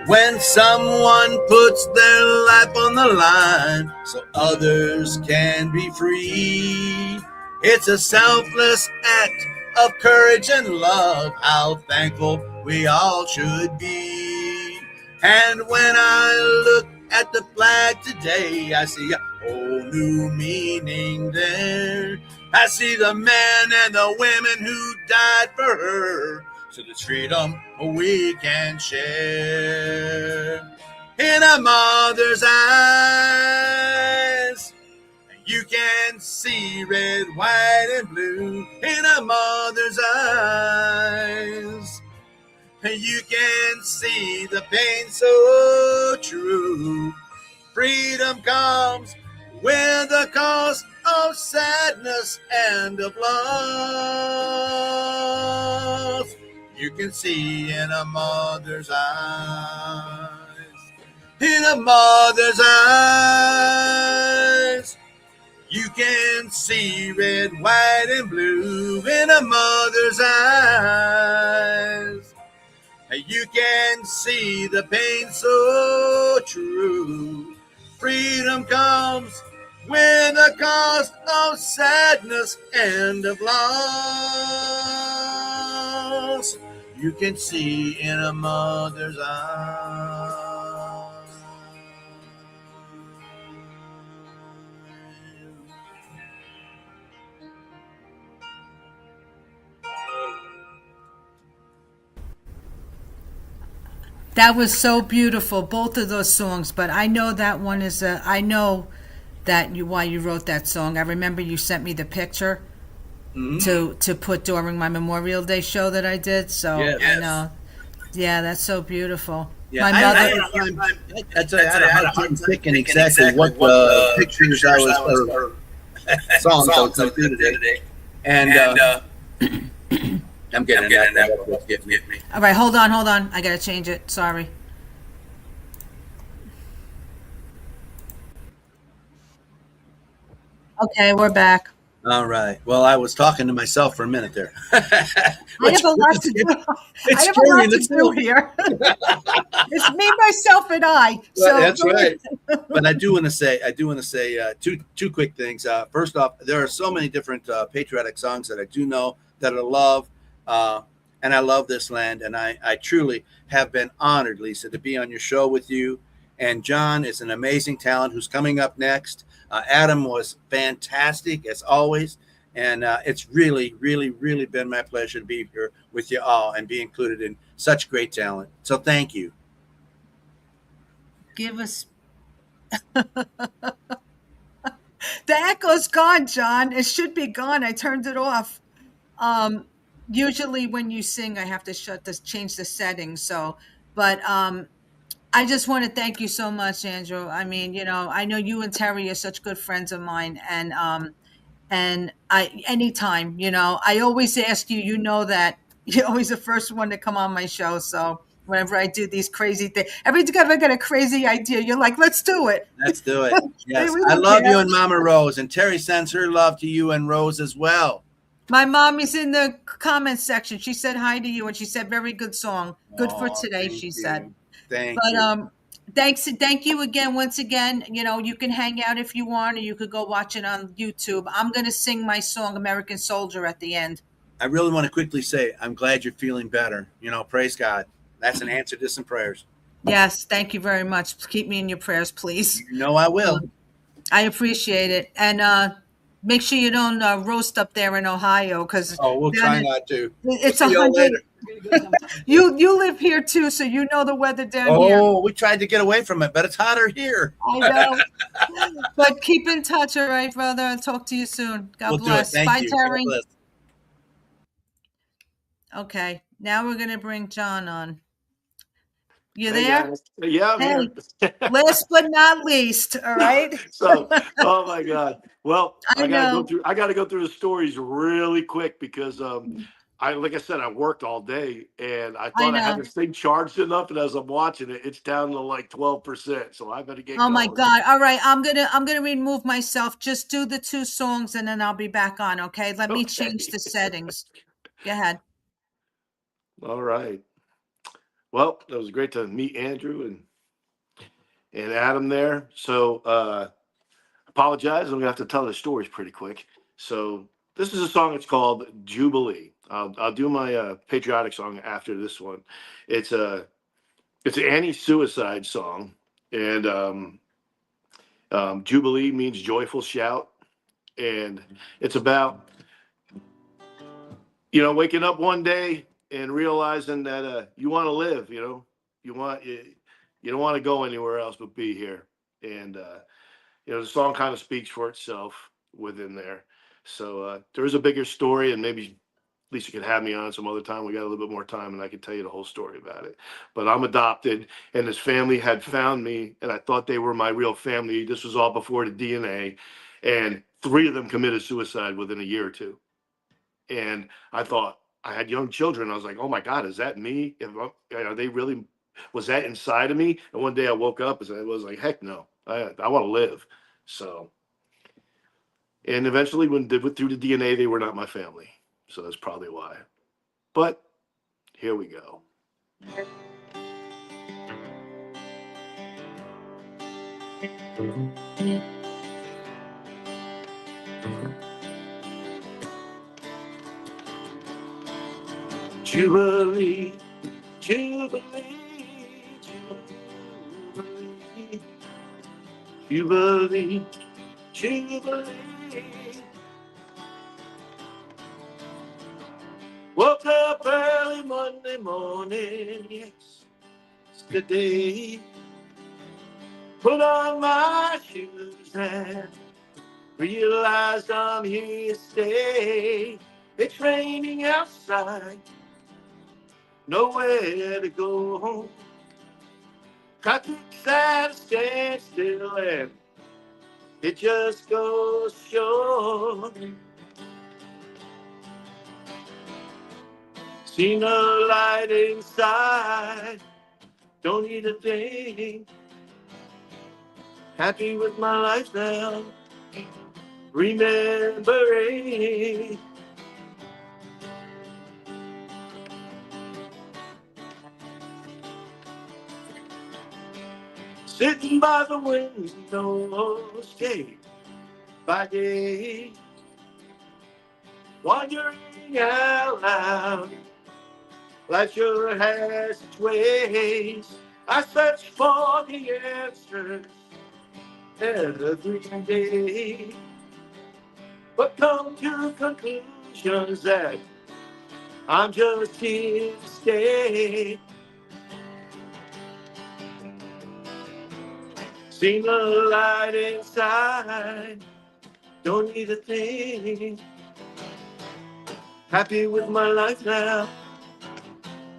When someone puts their life on the line so others can be free, it's a selfless act of courage and love. How thankful we all should be. And when I look at the flag today, I see a whole new meaning there. I see the men and the women who died for her, so the freedom we can share. In a mother's eyes, you can see red, white, and blue. In a mother's eyes, you can see the pain so true. Freedom comes with a cost of sadness and of loss. You can see in a mother's eyes. In a mother's eyes, you can see red, white, and blue. In a mother's eyes, you can see the pain so true. Freedom comes with a cost of sadness and of loss. You can see in a mother's eyes. That was so beautiful, both of those songs. But I know that one is I know that why you wrote that song. I remember you sent me the picture to put during my Memorial Day show that I did. So Yes. I know. Yeah, that's so beautiful. Yeah, My I mother. had a hard time picking exactly what pictures I was or songs I was going to do today. And I'm getting that. Get me. All right, hold on. I gotta change it. Sorry. Okay, we're back. All right. Well, I was talking to myself for a minute there. I have a lot to do. It's I have scary. a lot to Let's do do it. here. It's me, myself, and I. Well, that's go right. ahead. But I do want to say two quick things. First off, there are so many different patriotic songs that I do know that I love, and I love this land. And I truly have been honored, Lisa, to be on your show with you. And John is an amazing talent who's coming up next. Adam was fantastic as always. And it's really, really, really been my pleasure to be here with you all and be included in such great talent. So thank you. Give us. The echo's gone, John. It should be gone. I turned it off. Usually when you sing, I have to change the settings. So, but I just want to thank you so much, Andrew. I mean, I know you and Terry are such good friends of mine, and anytime, I always ask you. You know that you're always the first one to come on my show. So whenever I do these crazy things, every time I get a crazy idea, you're like, "Let's do it." Let's do it. Yes, We I don't love care. you and Mama Rose, and Terry sends her love to you and Rose as well. My mommy's in the comment section. She said hi to you, and she said very good song. Good for Oh, today, thank she you. said. Thank But you. thank you again, once again. You know, you can hang out if you want, or you could go watch it on YouTube. I'm gonna sing my song "American Soldier" at the end. I really want to quickly say I'm glad you're feeling better. You know, praise God. That's an answer to some prayers. Yes, thank you very much. Keep me in your prayers, please. You know I will. I appreciate it, and make sure you don't roast up there in Ohio, because Oh, we'll try not to. We'll it's see y'all 100. later. You live here too, so you know the weather down here. Oh, we tried to get away from it, but it's hotter here. I know. But keep in touch, all right, brother. I'll talk to you soon. God We'll do it. bless. Thank Bye, you. God Terry. bless. Okay, now we're gonna bring John on. You Hey there? guys. Yeah, I'm Hey, here. last but not least, all right? So, oh my God. Well, I know. I gotta go through the stories really quick because like I said, I worked all day and I I thought I had know. this thing charged enough, and as I'm watching it, it's down to like 12%. So I better get Oh my going. God. All right, I'm gonna remove myself. Just do the 2 songs and then I'll be back on, okay? Let me change Okay. the settings. Go ahead. All right. Well, it was great to meet Andrew and Adam there. So apologize. I'm gonna have to tell the stories pretty quick. So this is a song. It's called Jubilee. I'll do my patriotic song after this one. It's a it's an anti-suicide song, and Jubilee means joyful shout, and it's about waking up one day and realizing that you want to live. You don't want to go anywhere else but be here, and the song kind of speaks for itself within there. So there is a bigger story, and maybe Lisa could have me on some other time. We got a little bit more time, and I could tell you the whole story about it. But I'm adopted, and this family had found me, and I thought they were my real family. This was all before the DNA, and 3 of them committed suicide within a year or two. And I thought I had young children. I was like, oh my God, is that me? Are they really? Was that inside of me? And one day I woke up and I was like, heck no, I want to live. So, and eventually, when they went through the DNA, they were not my family. So that's probably why. But here we go. Jubilee, Jubilee, Jubilee, Jubilee, Jubilee. Woke up early Monday morning, yes, it's the day. Put on my shoes and realized I'm here to stay. It's raining outside, nowhere to go home. Got to sad stand still, and it just goes short. Seen a light inside, don't need a thing. Happy with my life now, remembering. Sitting by the window, day by day, wondering out loud. Life sure has its ways. I search for the answers every day, but come to conclusions that I'm just here to stay. Seen the light inside, don't need a thing. Happy with my life now,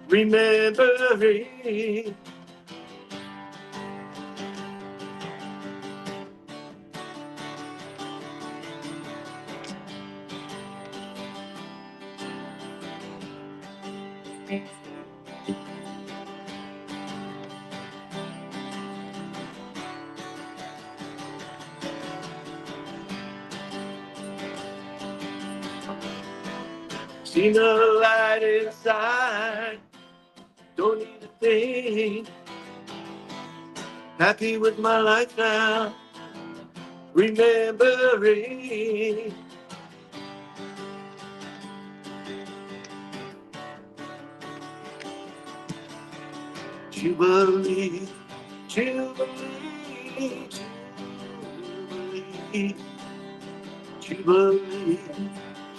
remembering. Seen the light inside, don't need a thing. Happy with my life now, remembering. Jubilee, Jubilee, Jubilee, Jubilee,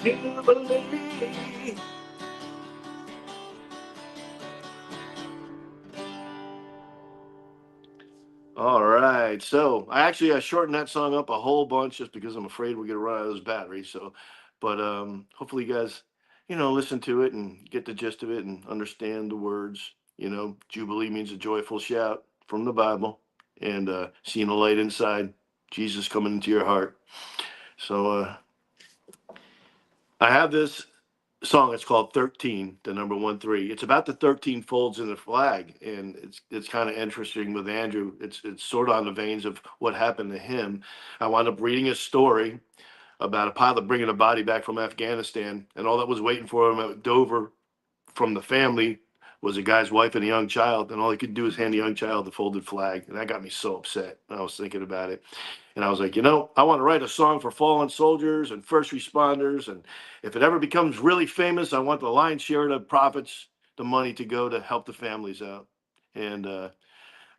Jubilee. All right, so I shortened that song up a whole bunch just because I'm afraid we're gonna run out of those batteries. So, but hopefully you guys, listen to it and get the gist of it and understand the words. Jubilee means a joyful shout from the Bible, and seeing the light inside, Jesus coming into your heart. So I have this song. It's called 13, the number 13. It's about the 13 folds in the flag, and it's kind of interesting with Andrew. It's sort of on the veins of what happened to him. I wound up reading a story about a pilot bringing a body back from Afghanistan, and all that was waiting for him at Dover from the family was a guy's wife and a young child, and all he could do was hand the young child the folded flag, and that got me so upset. I was thinking about it, and I was like, I want to write a song for fallen soldiers and first responders, and if it ever becomes really famous, I want the lion's share of the profits, the money to go to help the families out. And I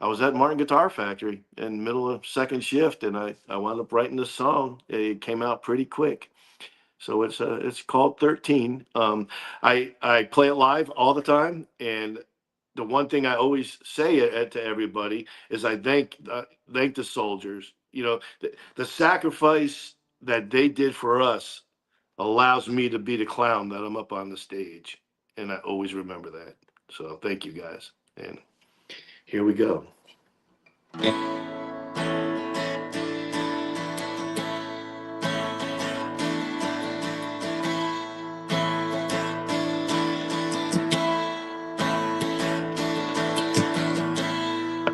was at Martin Guitar Factory in the middle of second shift, and I wound up writing this song. It came out pretty quick. So it's called 13. I play it live all the time, and the one thing I always say to everybody is I thank the soldiers. The sacrifice that they did for us allows me to be the clown that I'm up on the stage, and I always remember that. So thank you guys, and here we go.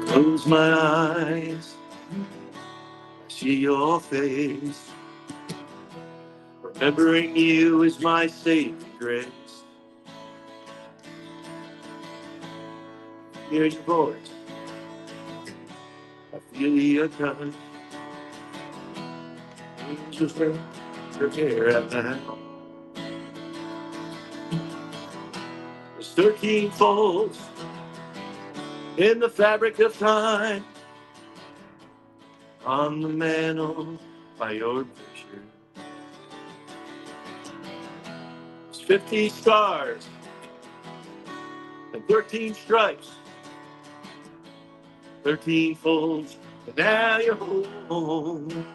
Close my eyes, see your face. Remembering you is my saving grace. Hear your voice, I feel your touch. Angels bring your care at night. There's 13 folds in the fabric of time, on the mantle by your picture. There's 50 stars and 13 stripes, 13 folds, and now you're home.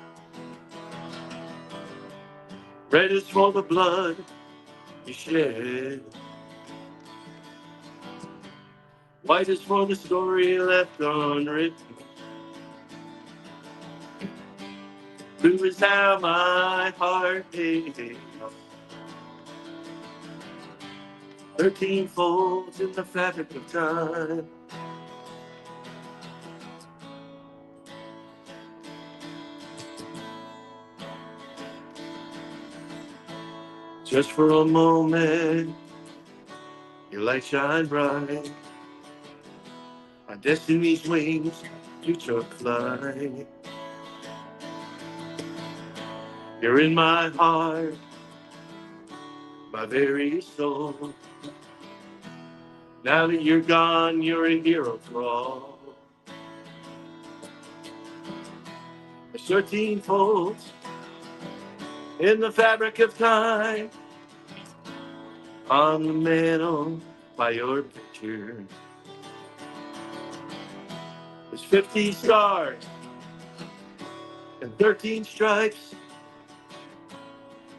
Red is for the blood you shed, white is for the story left unwritten, blue is how my heart aches. 13 folds in the fabric of time. Just for a moment, your light shine bright. On destiny's wings, you took flight. You're in my heart, my very soul. Now that you're gone, you're a hero for all. There's 13 folds in the fabric of time, on the mantle by your picture. There's 50 stars and 13 stripes,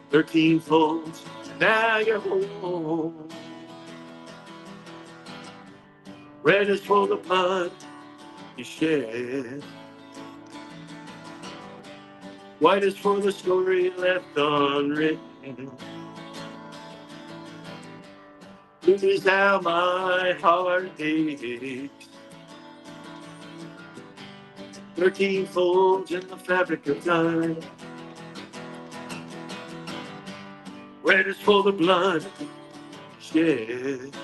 13 folds, now you're home. Red is for the blood you shed, white is for the story left unwritten, blue is how my heart aches. 13 folds in the fabric of time. Red is for the blood scared.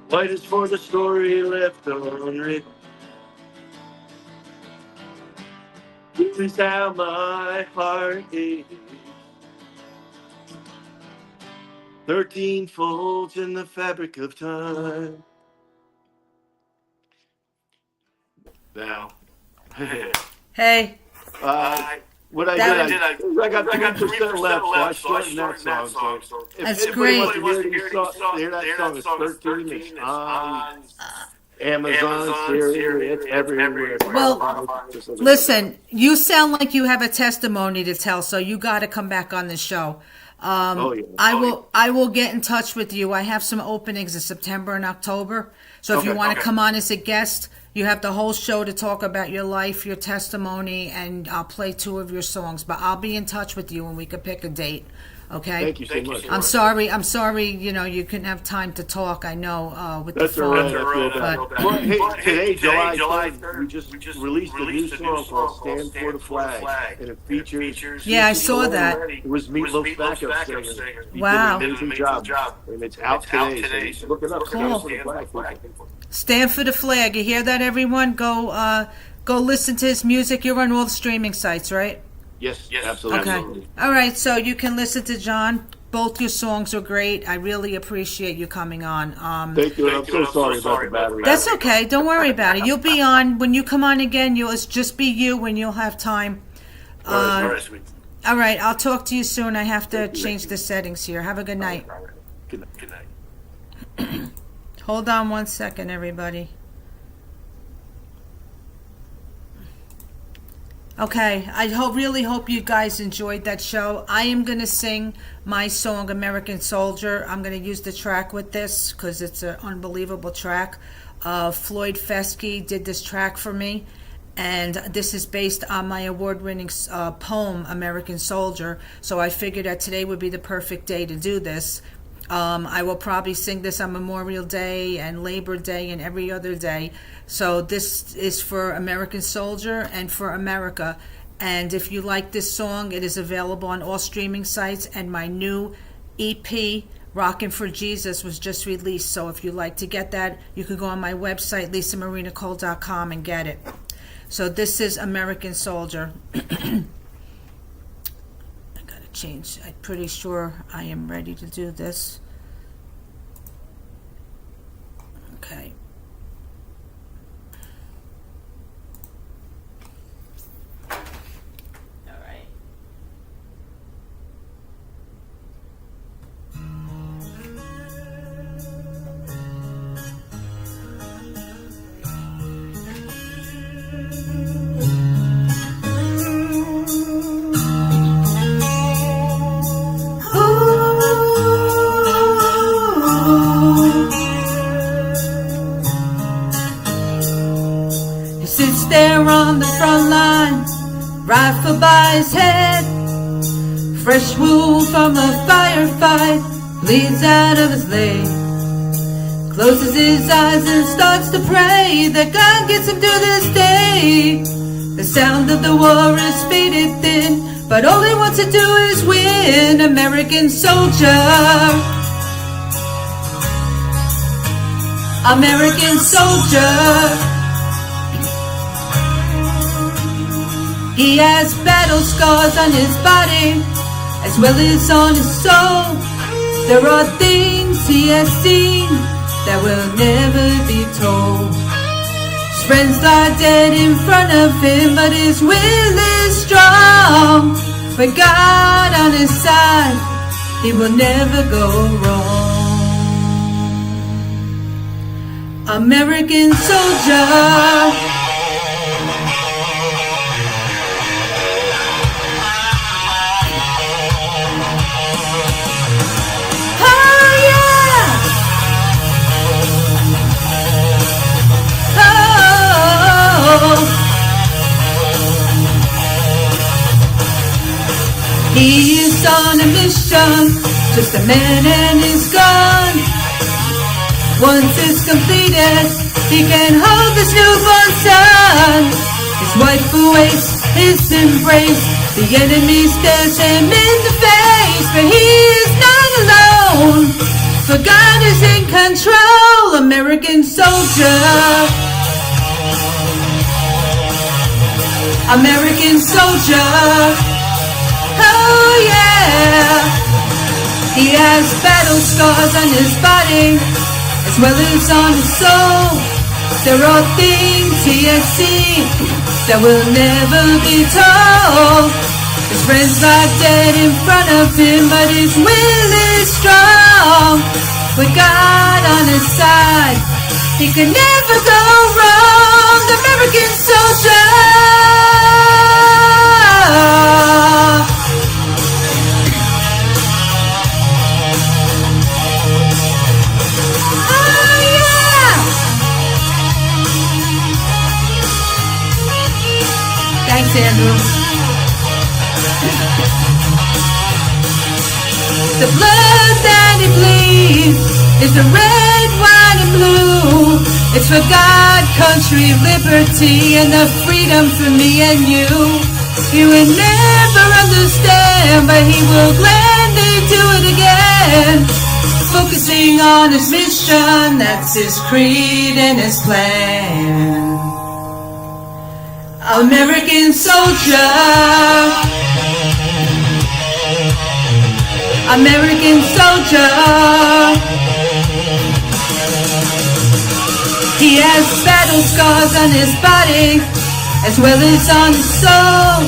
White is for the story left unwritten. This is how my heart is. 13 folds in the fabric of time. Now, Hey, what I That did, I got 3% left, so I shortened that song. So if That's anybody great. wants to hear that song, it's 13. It's on Amazon, Siri, it's everywhere. Well, listen, you sound like you have a testimony to tell, so you got to come back on the show. Yeah. I will get in touch with you. I have some openings in September and October. So if you Okay. want to come on as a guest, you have the whole show to talk about your life, your testimony, and I'll play 2 of your songs. But I'll be in touch with you and we could pick a date. Okay. Thank you so much. I'm sorry, you couldn't have time to talk. I know, with That's the all phone. right. I feel bad. But- Well, hey, today, July 3rd, we just released a new song called Stand for the Flag. And it features. Yeah, I saw that. It was Meatloaf's backup singer. He Wow. did an amazing job. And it's out today. So look it up. Cool. Stand for the Flag. Stand for the flag. You hear that, everyone? Go listen to his music. You're on all the streaming sites, right? Yes, absolutely. Okay. All right. So you can listen to John. Both your songs are great. I really appreciate you coming on. Thank you. And I'm so sorry about the battery. That's okay. Don't worry about it. You'll be on when you come on again. You'll just be you when you'll have time. All right, sweet. All right. I'll talk to you soon. I have to change the settings here. Have a good night. Good night. Hold on 1 second, everybody. Okay, I really hope you guys enjoyed that show. I am going to sing my song, American Soldier. I'm going to use the track with this because it's an unbelievable track. Floyd Fesky did this track for me, and this is based on my award-winning poem, American Soldier. So I figured that today would be the perfect day to do this. I will probably sing this on Memorial Day and Labor Day and every other day. So this is for American Soldier and for America. And if you like this song, it is available on all streaming sites. And my new EP, Rockin' for Jesus, was just released. So if you'd like to get that, you can go on my website, lisamarinacole.com, and get it. So this is American Soldier. Change. I'm pretty sure I am ready to do this. Okay. All right. He sits there on the front line, rifle by his head. Fresh wound from a firefight bleeds out of his leg. Closes his eyes and starts to pray that God gets him through this day. The sound of the war is faded thin, but all he wants to do is win. American soldier, American soldier. He has battle scars on his body as well as on his soul. There are things he has seen that will never be told. His friends lie dead in front of him, but his will is strong. With God on his side, he will never go wrong. American soldier. He is on a mission, just a man and his gun. Once it's completed, he can hold this newborn son. His wife awaits his embrace, the enemy stares him in the face, but he is not alone. alone. For God is in control, American soldier. American soldier. Oh yeah. He has battle scars on his body as well as on his soul. There are things he has seen that will never be told. His friends lie dead in front of him, but his will is strong. With God on his side, he can never go wrong. American soldier. Oh yeah! Thanks, Andrew. The blood that he bleeds is the red, white, and blue. It's for God, country, liberty, and the freedom for me and you. He will never understand, but he will gladly do it again. Focusing on his mission, that's his creed and his plan. American soldier. American soldier. He has battle scars on his body as well as on his soul.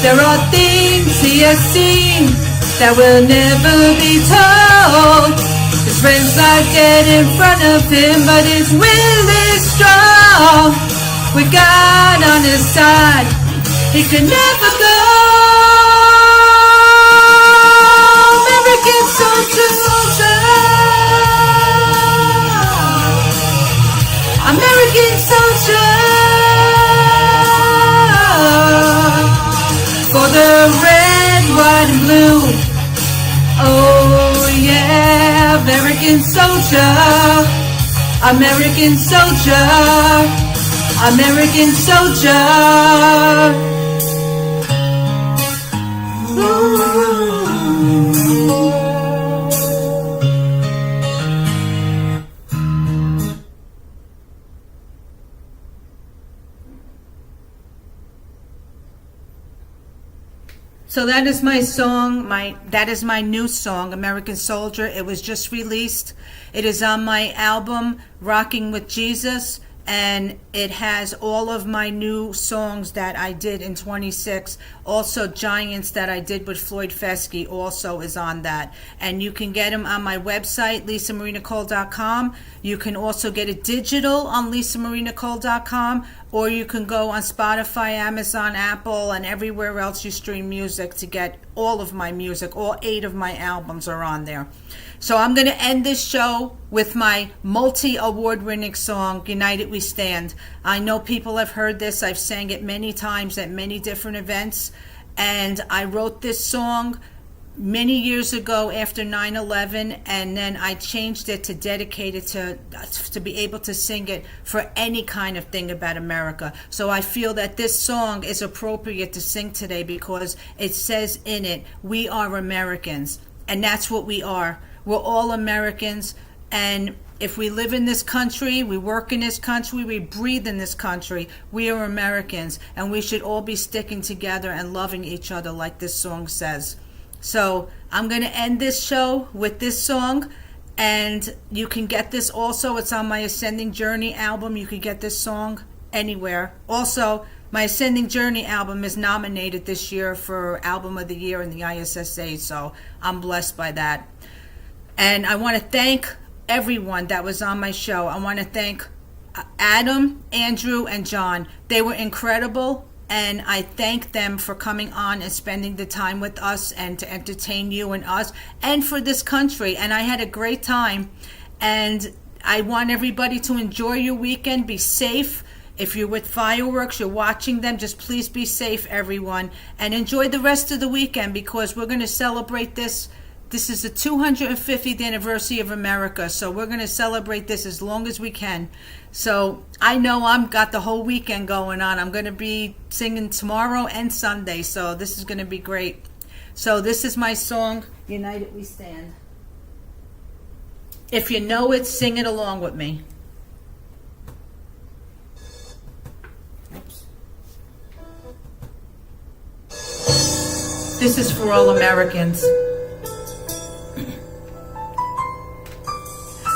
There are things he has seen that will never be told. His friends lie dead in front of him, but his will is strong. With God on his side, he can never go. American soldier, soldier. American soldier. For the red, white, and blue. Oh yeah, American soldier. American soldier. American soldier. So that is my song, that is my new song, American Soldier. It was just released. It is on my album, Rockin with Jesus, and it has all of my new songs that I did in 26. Also, Giants that I did with Floyd Fesky also is on that. And you can get them on my website, lisamarinacole.com. You can also get it digital on lisamarinacole.com, or you can go on Spotify, Amazon, Apple, and everywhere else you stream music to get all of my music. All 8 of my albums are on there. So I'm going to end this show with my multi-award-winning song, United We Stand. I know people have heard this. I've sang it many times at many different events. And I wrote this song many years ago after 9/11, and then I changed it to dedicate it to be able to sing it for any kind of thing about America. So I feel that this song is appropriate to sing today because it says in it, we are Americans. And that's what we are. We're all Americans, and if we live in this country, we work in this country, we breathe in this country, we are Americans, and we should all be sticking together and loving each other like this song says. So I'm going to end this show with this song, and you can get this also. It's on my Ascending Journey album. You can get this song anywhere. Also, my Ascending Journey album is nominated this year for Album of the Year in the ISSA, so I'm blessed by that. And I want to thank everyone that was on my show. I want to thank Adam, Andrew, and John. They were incredible, and I thank them for coming on and spending the time with us and to entertain you and us and for this country. And I had a great time, and I want everybody to enjoy your weekend. Be safe. If you're with fireworks, you're watching them, just please be safe, everyone. And enjoy the rest of the weekend because we're going to celebrate this. This is the 250th anniversary of America, so we're going to celebrate this as long as we can. So I know I've got the whole weekend going on. I'm going to be singing tomorrow and Sunday, so this is going to be great. So this is my song, United We Stand. If you know it, sing it along with me. This is for all Americans.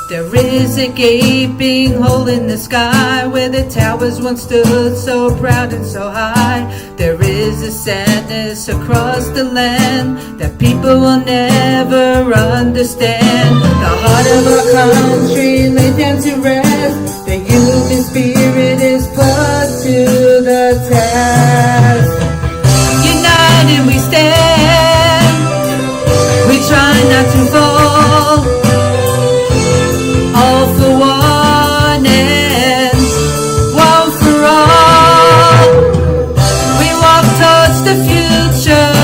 There is a gaping hole in the sky where the towers once stood so proud and so high. There is a sadness across the land that people will never understand. The heart of our country laid down to rest. The human spirit is put to the test. United we stand. We try not to fall. All for one and one for all. We walk towards the future,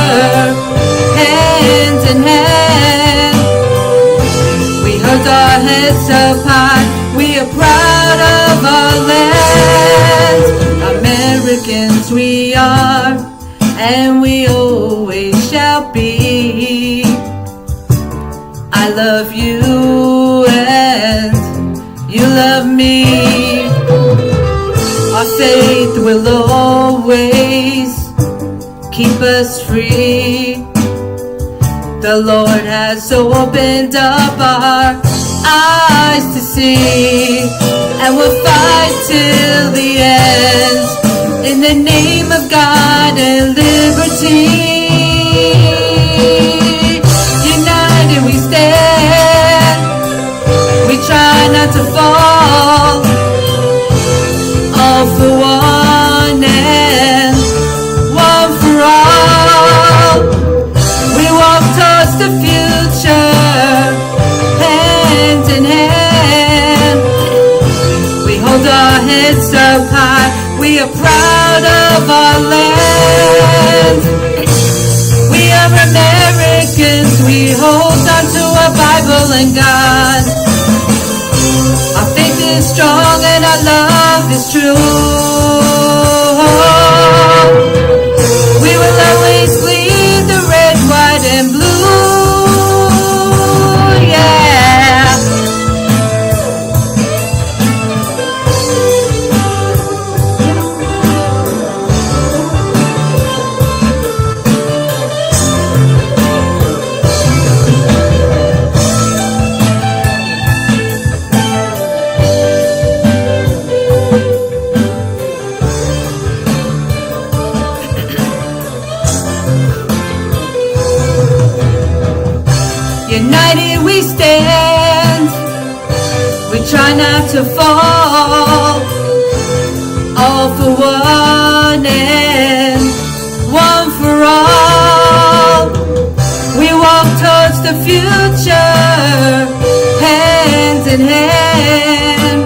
hand in hand. We hold our heads up high. We are proud of our land. Americans we are, and we always shall be. I love you and you love me. Our faith will always keep us free. The Lord has opened up our eyes to see, and we'll fight till the end in the name of God and liberty. United we stand. We try not to fall. All for one and one for all. We walk towards the future, hand in hand. We hold our heads up high. We are proud of our land. We are Americans. We hold on to our Bible and God. Our faith is strong and our love is true. We will always bleed the red, white, and blue. Yeah. United we stand. We try not to fall. All for one and one for all. We walk towards the future, hand in hand.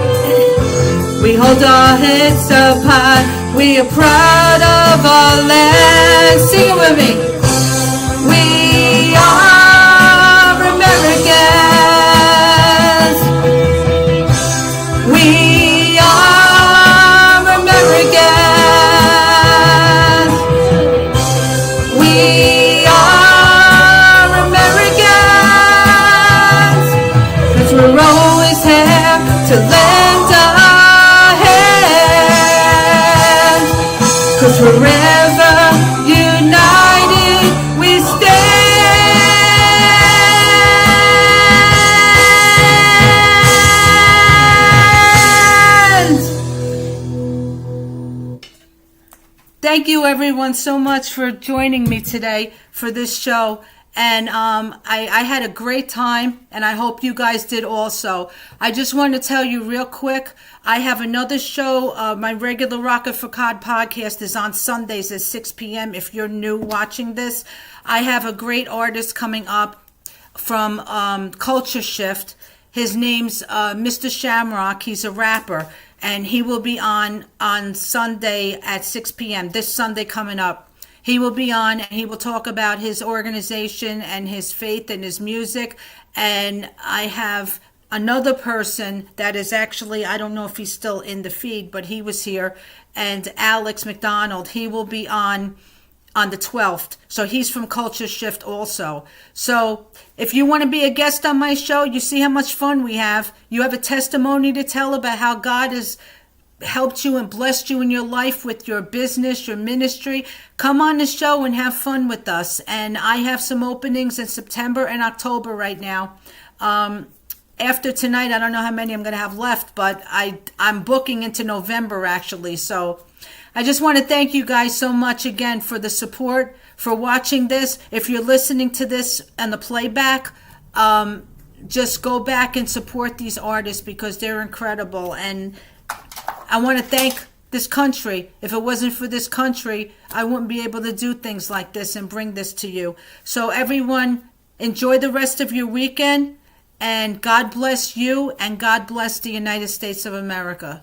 We hold our heads up high. We are proud of our land. Sing it with me. We are Americans. We are Americans. We are Americans. 'Cause we're always here to lend a hand. 'Cause wherever united we stand. Thank you everyone so much for joining me today for this show. And I had a great time, and I hope you guys did also. I just want to tell you real quick, I have another show. My regular Rockin for Cod podcast is on Sundays at 6 p.m. If you're new watching this, I have a great artist coming up from Culture Shift. His name's Mr. Shamrock. He's a rapper, and he will be on Sunday at 6 p.m. This Sunday coming up. He will be on and he will talk about his organization and his faith and his music. And I have another person that is actually, I don't know if he's still in the feed, but he was here. And Alex McDonald, he will be on on the 12th. So he's from Culture Shift also. So if you want to be a guest on my show, you see how much fun we have. You have a testimony to tell about how God has helped you and blessed you in your life with your business, your ministry. Come on the show and have fun with us. And I have some openings in September and October right now. After tonight, I don't know how many I'm going to have left, but I'm booking into November actually. So I just want to thank you guys so much again for the support, for watching this. If you're listening to this and the playback, just go back and support these artists because they're incredible. And I want to thank this country. If it wasn't for this country, I wouldn't be able to do things like this and bring this to you. So everyone, enjoy the rest of your weekend, and God bless you, and God bless the United States of America.